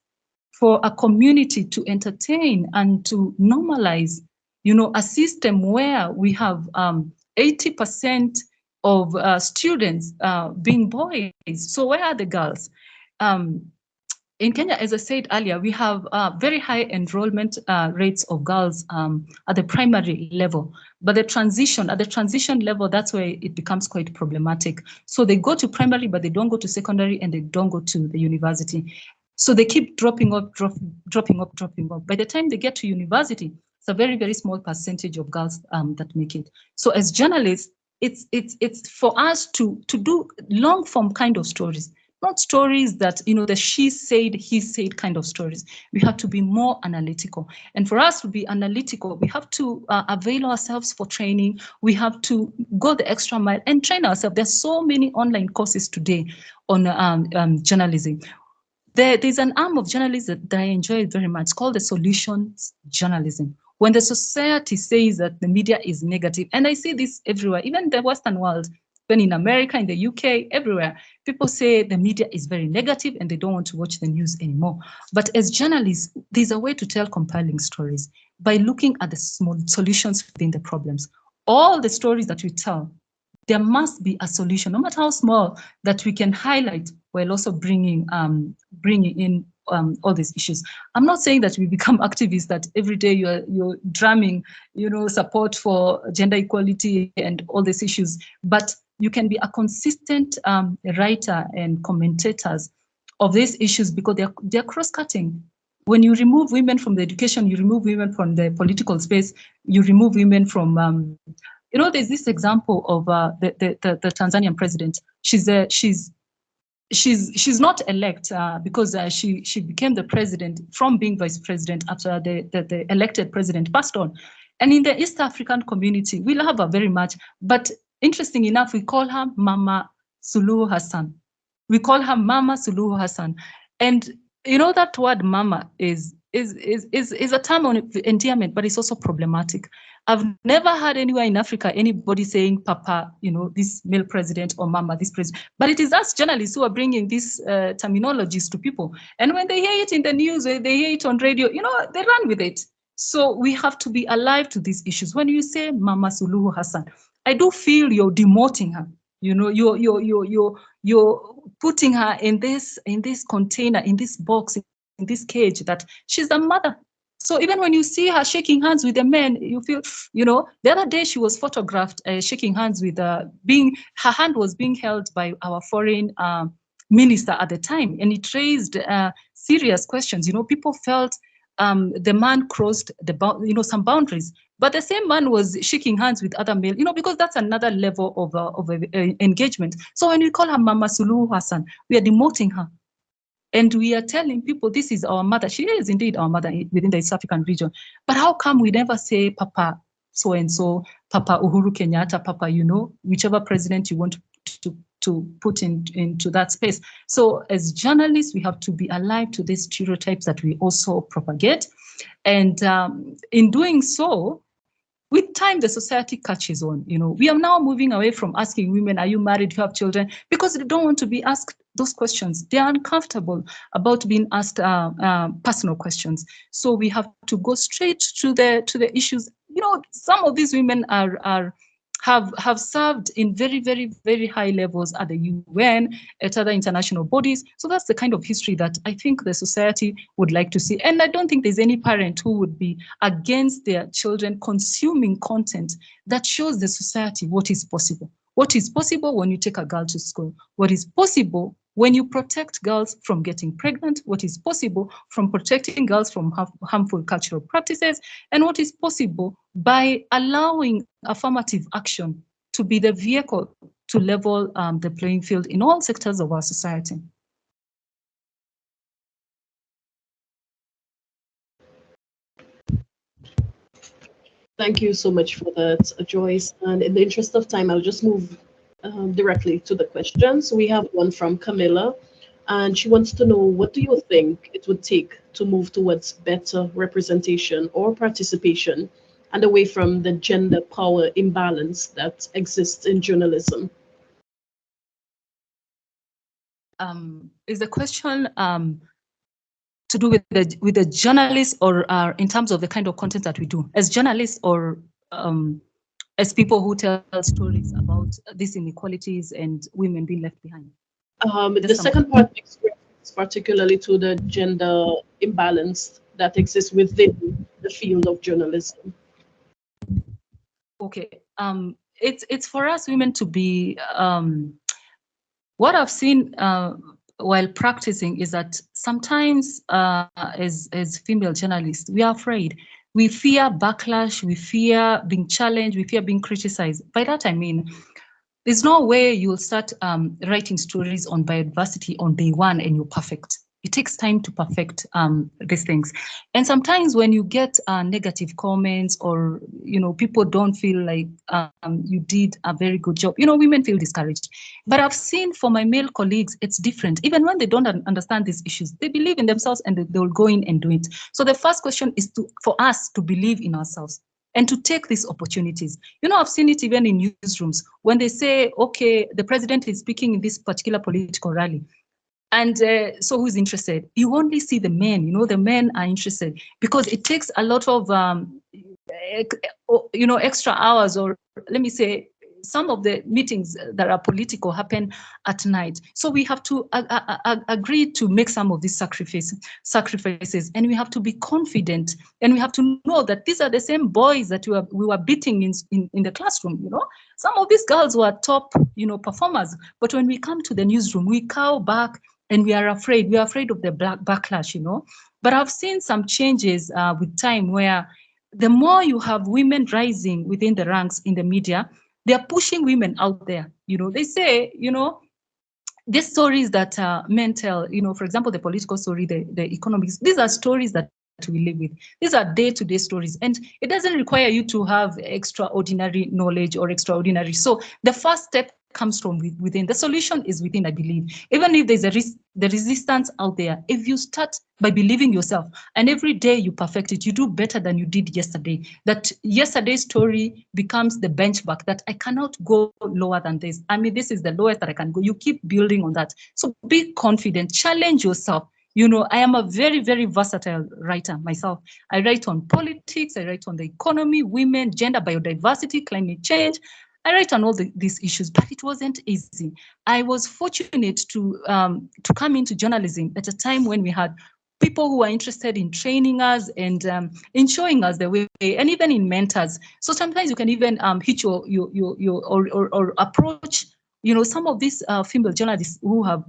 for a community to entertain and to normalize, a system where we have 80% of students being boys. So where are the girls? In Kenya, as I said earlier, we have very high enrollment rates of girls at the primary level. But at the transition level, that's where it becomes quite problematic. So they go to primary, but they don't go to secondary, and they don't go to the university. So they keep dropping off. By the time they get to university, it's a very, very small percentage of girls that make it. So as journalists, it's for us to do long form kind of stories, not stories that, the she said, he said kind of stories. We have to be more analytical. And for us to be analytical, we have to avail ourselves for training. We have to go the extra mile and train ourselves. There's so many online courses today on journalism. There's an arm of journalism that I enjoy very much. It's called the solutions journalism. When the society says that the media is negative, and I see this everywhere, even in the Western world, even in America, in the UK, everywhere, people say the media is very negative and they don't want to watch the news anymore. But as journalists, there's a way to tell compelling stories by looking at the small solutions within the problems. All the stories that we tell, there must be a solution, no matter how small, that we can highlight while also bringing in all these issues. I'm not saying that we become activists, that every day you're drumming, support for gender equality and all these issues, but you can be a consistent writer and commentators of these issues, because they're cross-cutting. When you remove women from the education, you remove women from the political space, you remove women from there's this example of the Tanzanian president. She's she's not elect because she became the president from being vice president after the elected president passed on. And in the East African community, we love her very much. But interesting enough, we call her Mama Suluhu Hassan. We call her Mama Suluhu Hassan. And you know that word mama is a term of endearment, but it's also problematic. I've never heard anywhere in Africa anybody saying papa, you know, this male president, or mama, this president. But it is us journalists who are bringing these terminologies to people. And when they hear it in the news, or they hear it on radio, you know, they run with it. So we have to be alive to these issues. When you say Mama Suluhu Hassan, I do feel you're demoting her. You know, you're putting her in this container, in this box, in this cage, that she's a mother. So even when you see her shaking hands with the men, you feel, you know, the other day she was photographed shaking hands with her hand was being held by our foreign minister at the time, and it raised serious questions. You know, people felt the man crossed some boundaries, but the same man was shaking hands with other male, you know, because that's another level of engagement. So when we call her Mama Suluhu Hassan, we are demoting her. And we are telling people this is our mother. She is indeed our mother within the East African region. But how come we never say Papa so-and-so, Papa Uhuru Kenyatta, Papa, you know, whichever president you want to put into that space. So as journalists, we have to be alive to these stereotypes that we also propagate. And in doing so, with time, the society catches on. You know, we are now moving away from asking women, are you married, do you have children? Because they don't want to be asked those questions. They are uncomfortable about being asked personal questions. So we have to go straight to the issues. You know, some of these women have served in very, very, very high levels at the UN, at other international bodies. So that's the kind of history that I think the society would like to see. And I don't think there's any parent who would be against their children consuming content that shows the society what is possible. What is possible when you take a girl to school? What is possible when you protect girls from getting pregnant? What is possible from protecting girls from harmful cultural practices? And what is possible by allowing affirmative action to be the vehicle to level the playing field in all sectors of our society? Thank you so much for that, Joyce. And in the interest of time, I'll just move directly to the questions. We have one from Camilla, and she wants to know, what do you think it would take to move towards better representation or participation and away from the gender power imbalance that exists in journalism? Is the question to do with the journalists, or in terms of the kind of content that we do as journalists, or as people who tell stories about these inequalities and women being left behind? The second part makes reference particularly to the gender imbalance that exists within the field of journalism. Okay, it's for us women to be, what I've seen while practicing is that sometimes as female journalists, we are afraid. We fear backlash, we fear being challenged, we fear being criticized. By that I mean, there's no way you'll start writing stories on biodiversity on day one and you're perfect. It takes time to perfect these things. And sometimes when you get negative comments, or, you know, people don't feel like you did a very good job, you know, women feel discouraged. But I've seen for my male colleagues, it's different. Even when they don't understand these issues, they believe in themselves and they'll go in and do it. So the first question is for us to believe in ourselves and to take these opportunities. You know, I've seen it even in newsrooms when they say, okay, the president is speaking in this particular political rally. And so who's interested? You only see the men, you know, the men are interested because it takes a lot of, you know, extra hours, or let me say, some of the meetings that are political happen at night. So we have to agree to make some of these sacrifices, and we have to be confident, and we have to know that these are the same boys that we were beating in the classroom. You know, some of these girls were top, you know, performers, but when we come to the newsroom, we cow back and we are afraid. We are afraid of the backlash, you know. But I've seen some changes with time, where the more you have women rising within the ranks in the media, they are pushing women out there. You know, they say, you know, these stories that men tell, for example, the political story, the economics, these are stories that we live with. These are day-to-day stories, and it doesn't require you to have extraordinary knowledge or extraordinary. So the first step comes from within. The solution is within, I believe. Even if there's the resistance out there, if you start by believing yourself and every day you perfect it, you do better than you did yesterday. That yesterday's story becomes the benchmark, that I cannot go lower than this. I mean, this is the lowest that I can go. You keep building on that. So be confident, challenge yourself. I am a very, very versatile writer myself. I write on politics, I write on the economy, women, gender, biodiversity, climate change. I write on all these issues, but it wasn't easy. I was fortunate to come into journalism at a time when we had people who were interested in training us and in showing us the way, and even in mentors. So sometimes you can even hit your or approach, some of these female journalists who have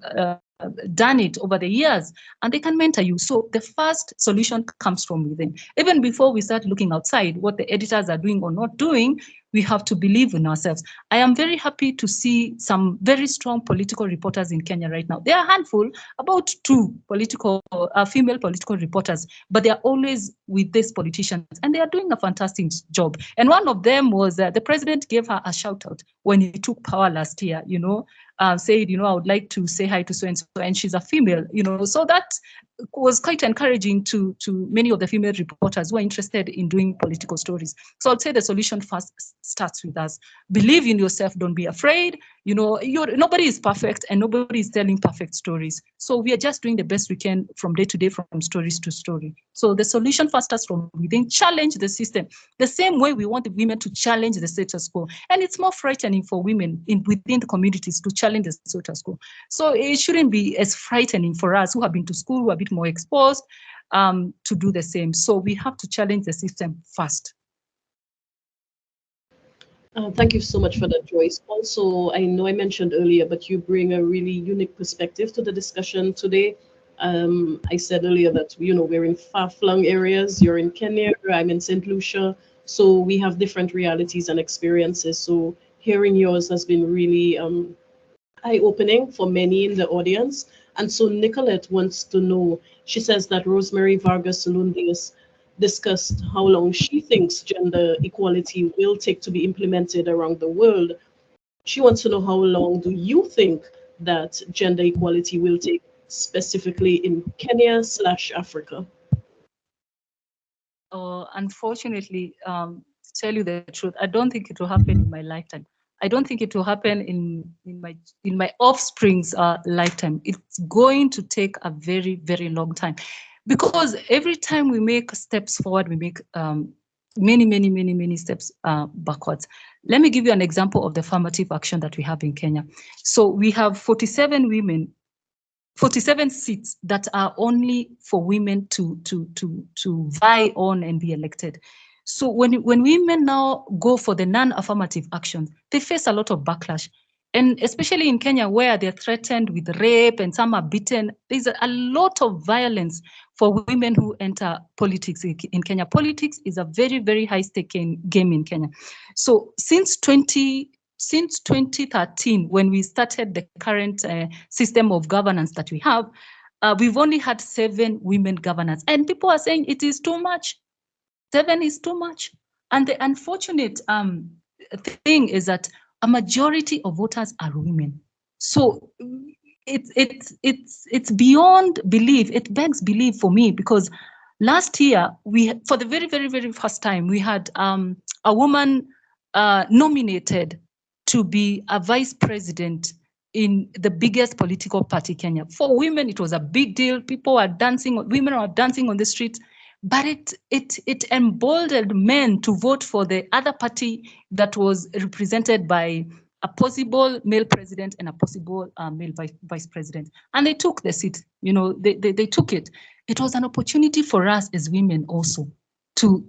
done it over the years, and they can mentor you. So the first solution comes from within. Even before we start looking outside, what the editors are doing or not doing, we have to believe in ourselves. I am very happy to see some very strong political reporters in Kenya right now. There are a handful, about 2 female political reporters, but they are always with these politicians, and they are doing a fantastic job. And one of them was the president gave her a shout out when he took power last year, said, I would like to say hi to so-and-so, and she's a female, so that was quite encouraging to many of the female reporters who are interested in doing political stories. So I'd say the solution first starts with us. Believe in yourself, don't be afraid. Nobody is perfect and nobody is telling perfect stories. So we are just doing the best we can from day to day, from stories to story. So the solution first starts from within. Challenge the system. The same way we want the women to challenge the status quo. And it's more frightening for women within the communities to challenge the status quo. So it shouldn't be as frightening for us who have been to school, who are a bit more exposed, to do the same. So we have to challenge the system first. Thank you so much for that, Joyce. Also, I know I mentioned earlier, but you bring a really unique perspective to the discussion today. I said earlier that, we're in far-flung areas. You're in Kenya, I'm in St. Lucia. So we have different realities and experiences. So hearing yours has been really eye-opening for many in the audience. And so Nicolette wants to know, she says that Rosemary Vargas Lundius discussed how long she thinks gender equality will take to be implemented around the world. She wants to know, how long do you think that gender equality will take specifically in Kenya/Africa? Unfortunately, to tell you the truth, I don't think it will happen in my lifetime. I don't think it will happen in my offspring's lifetime. It's going to take a very, very long time, because every time we make steps forward, we make many steps backwards. Let me give you an example of the affirmative action that we have in Kenya. So we have 47 seats that are only for women to vie on and be elected. So when women now go for the non-affirmative action, they face a lot of backlash. And especially in Kenya, where they're threatened with rape and some are beaten, there's a lot of violence for women who enter politics in Kenya. Politics is a very, very high-stake game in Kenya. So since 2013, when we started the current system of governance that we have, we've only had 7 women governors. And people are saying it is too much. 7 is too much. And the unfortunate thing is that a majority of voters are women. So it's beyond belief. It begs belief for me, because last year, for the very, very, very first time, we had a woman nominated to be a vice president in the biggest political party, Kenya. For women, it was a big deal. People are dancing, women are dancing on the streets. But it emboldened men to vote for the other party that was represented by a possible male president and a possible male vice president. And they took the seat, they took it. It was an opportunity for us as women also to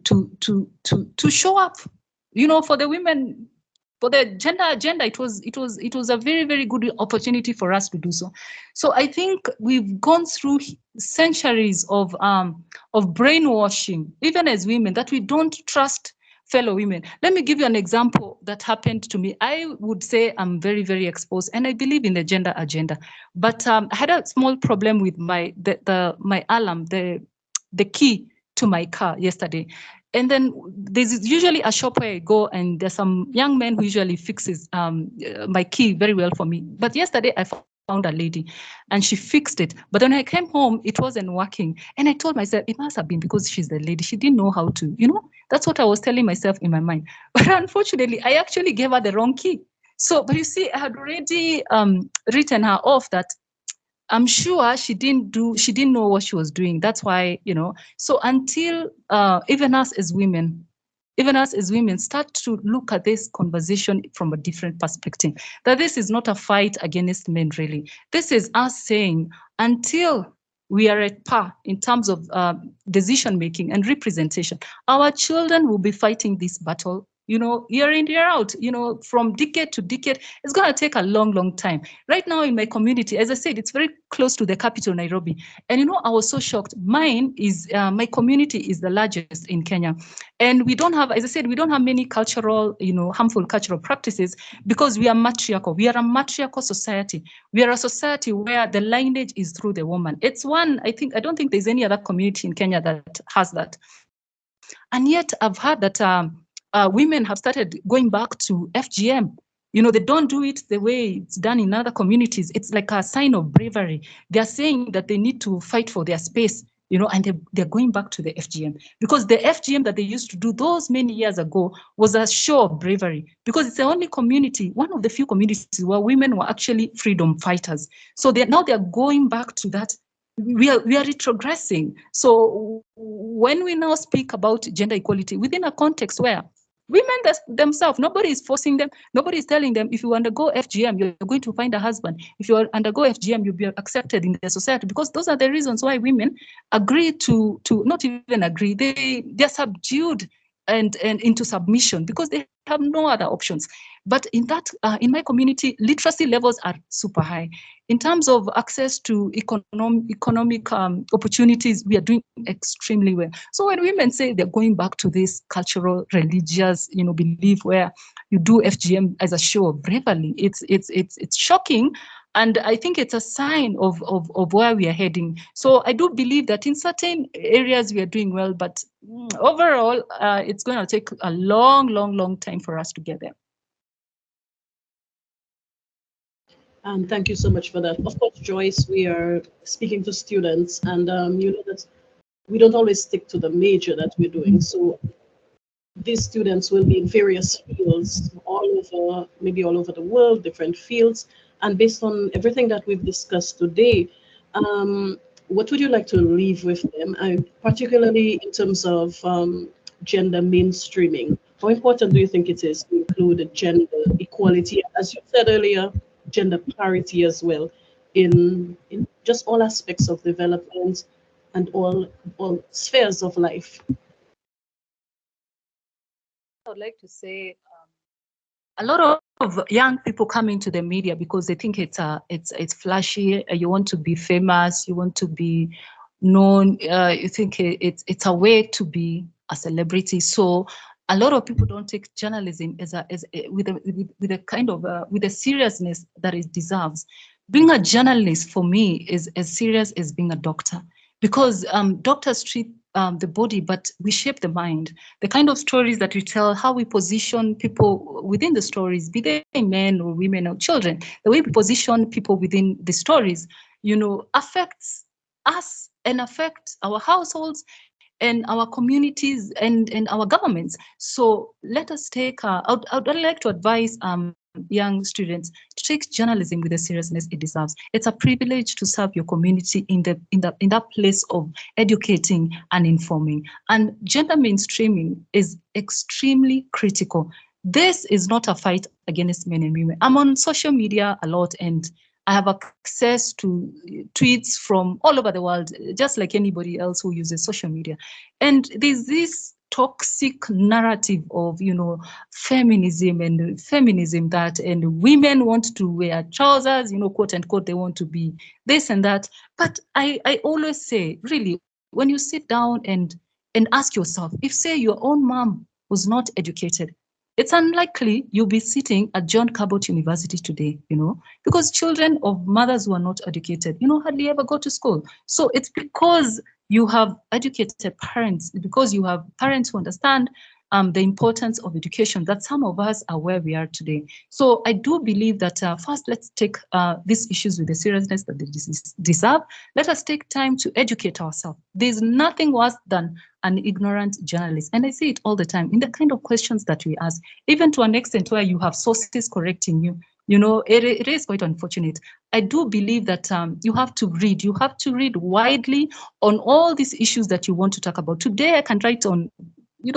show up, for the women, for the gender agenda. It was a very, very good opportunity for us to do so. So I think we've gone through centuries of brainwashing, even as women, that we don't trust fellow women. Let me give you an example that happened to me. I would say I'm very, very exposed, and I believe in the gender agenda. But I had a small problem with my alarm, the key to my car yesterday. And then there's usually a shop where I go, and there's some young man who usually fixes my key very well for me. But yesterday I found a lady and she fixed it. But when I came home, it wasn't working. And I told myself, it must have been because she's the lady. She didn't know how to, that's what I was telling myself in my mind. But unfortunately, I actually gave her the wrong key. So, but you see, I had already written her off that I'm sure she didn't know what she was doing. That's why, so until even us as women start to look at this conversation from a different perspective, that this is not a fight against men, really. This is us saying, until we are at par in terms of decision making and representation, our children will be fighting this battle, year in, year out, from decade to decade. It's going to take a long, long time. Right now in my community, as I said, it's very close to the capital, Nairobi. And I was so shocked. Mine is, my community is the largest in Kenya. And we don't have, as I said, we don't have many cultural, harmful cultural practices because we are matriarchal. We are a matriarchal society. We are a society where the lineage is through the woman. It's one, I don't think there's any other community in Kenya that has that. And yet I've heard that women have started going back to FGM. They don't do it the way it's done in other communities. It's like a sign of bravery. They're saying that they need to fight for their space, and they're going back to the FGM, because the FGM that they used to do those many years ago was a show of bravery, because it's the only community, one of the few communities where women were actually freedom fighters. So now they're going back to that. We are retrogressing. So when we now speak about gender equality within a context where women themselves, nobody is forcing them, nobody is telling them, if you undergo FGM, you're going to find a husband. If you undergo FGM, you'll be accepted in the society, because those are the reasons why women agree to not even agree, they're subdued and into submission because they have no other options. But in my community, literacy levels are super high. In terms of access to economic opportunities, we are doing extremely well. So when women say they're going back to this cultural, religious, belief where you do FGM as a show of bravery, it's shocking. And I think it's a sign of where we are heading. So I do believe that in certain areas we are doing well, but overall, it's going to take a long, long, long time for us to get there. And thank you so much for that. Of course, Joyce, we are speaking to students, and that we don't always stick to the major that we're doing. So these students will be in various fields maybe all over the world, different fields. And based on everything that we've discussed today, what would you like to leave with them? And particularly in terms of gender mainstreaming, how important do you think it is to include gender equality, as you said earlier, gender parity as well, in just all aspects of development and all spheres of life? I would like to say a lot of young people come into the media because they think it's flashy. You want to be famous, you want to be known. You think it's a way to be a celebrity. So a lot of people don't take journalism with a seriousness that it deserves. Being a journalist for me is as serious as being a doctor, because doctors treat the body, but we shape the mind. The kind of stories that we tell, how we position people within the stories, be they men or women or children, the way we position people within the stories, affects us and affects our households and our communities and our governments. So let us take, I'd like to advise young students to take journalism with the seriousness it deserves. It's a privilege to serve your community in that place of educating and informing. And gender mainstreaming is extremely critical. This is not a fight against men and women. I'm on social media a lot, and I have access to tweets from all over the world, just like anybody else who uses social media. And there's this toxic narrative of, feminism that, and women want to wear trousers, quote unquote, they want to be this and that. But I always say, really, when you sit down and ask yourself, if say your own mom was not educated, it's unlikely you'll be sitting at John Cabot University today, because children of mothers who are not educated, hardly ever go to school. So it's because you have educated parents, because you have parents who understand the importance of education, that some of us are where we are today. So I do believe that first, let's take these issues with the seriousness that they deserve. Let us take time to educate ourselves. There's nothing worse than an ignorant journalist. And I see it all the time in the kind of questions that we ask, even to an extent where you have sources correcting you. It is quite unfortunate. I do believe that you have to read. You have to read widely on all these issues that you want to talk about. Today, I can write on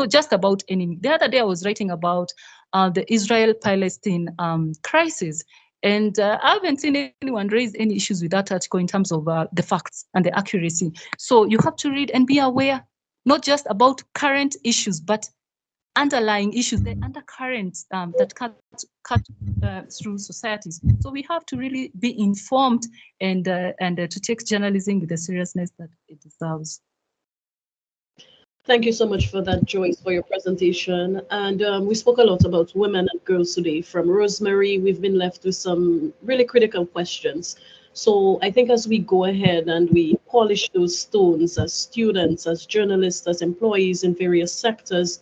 just about any. The other day, I was writing about the Israel-Palestine crisis. And I haven't seen anyone raise any issues with that article in terms of the facts and the accuracy. So you have to read and be aware, not just about current issues, but underlying issues, the undercurrents that cut through societies. So we have to really be informed and to take journalism with the seriousness that it deserves. Thank you so much for that, Joyce, for your presentation. And we spoke a lot about women and girls today. From Rosemary, we've been left with some really critical questions. So I think as we go ahead and we polish those stones as students, as journalists, as employees in various sectors,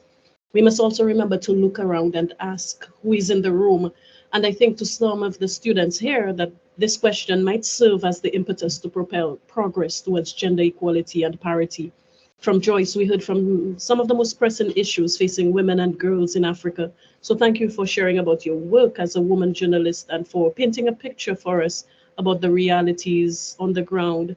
we must also remember to look around and ask who is in the room. And I think to some of the students here that this question might serve as the impetus to propel progress towards gender equality and parity. From Joyce, we heard from some of the most pressing issues facing women and girls in Africa. So thank you for sharing about your work as a woman journalist and for painting a picture for us about the realities on the ground.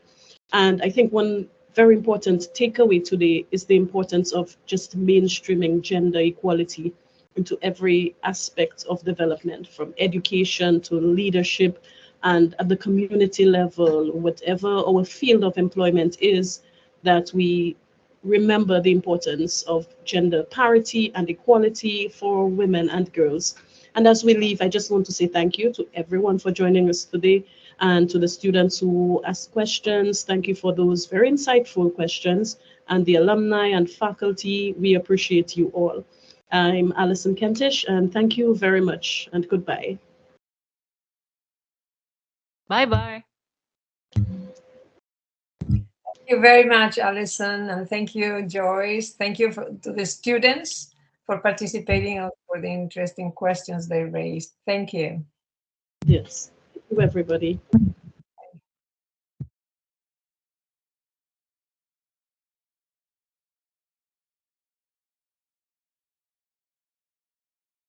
And I think one very important takeaway today is the importance of just mainstreaming gender equality into every aspect of development, from education to leadership, and at the community level, whatever our field of employment is, that we remember the importance of gender parity and equality for women and girls. And as we leave, I just want to say thank you to everyone for joining us today, and to the students who asked questions. Thank you for those very insightful questions. And the alumni and faculty, we appreciate you all. I'm Alison Kentish, and thank you very much, and goodbye. Bye-bye. Thank you very much, Alison, and thank you, Joyce. Thank you to the students for participating and for the interesting questions they raised. Thank you. Yes, thank you, everybody.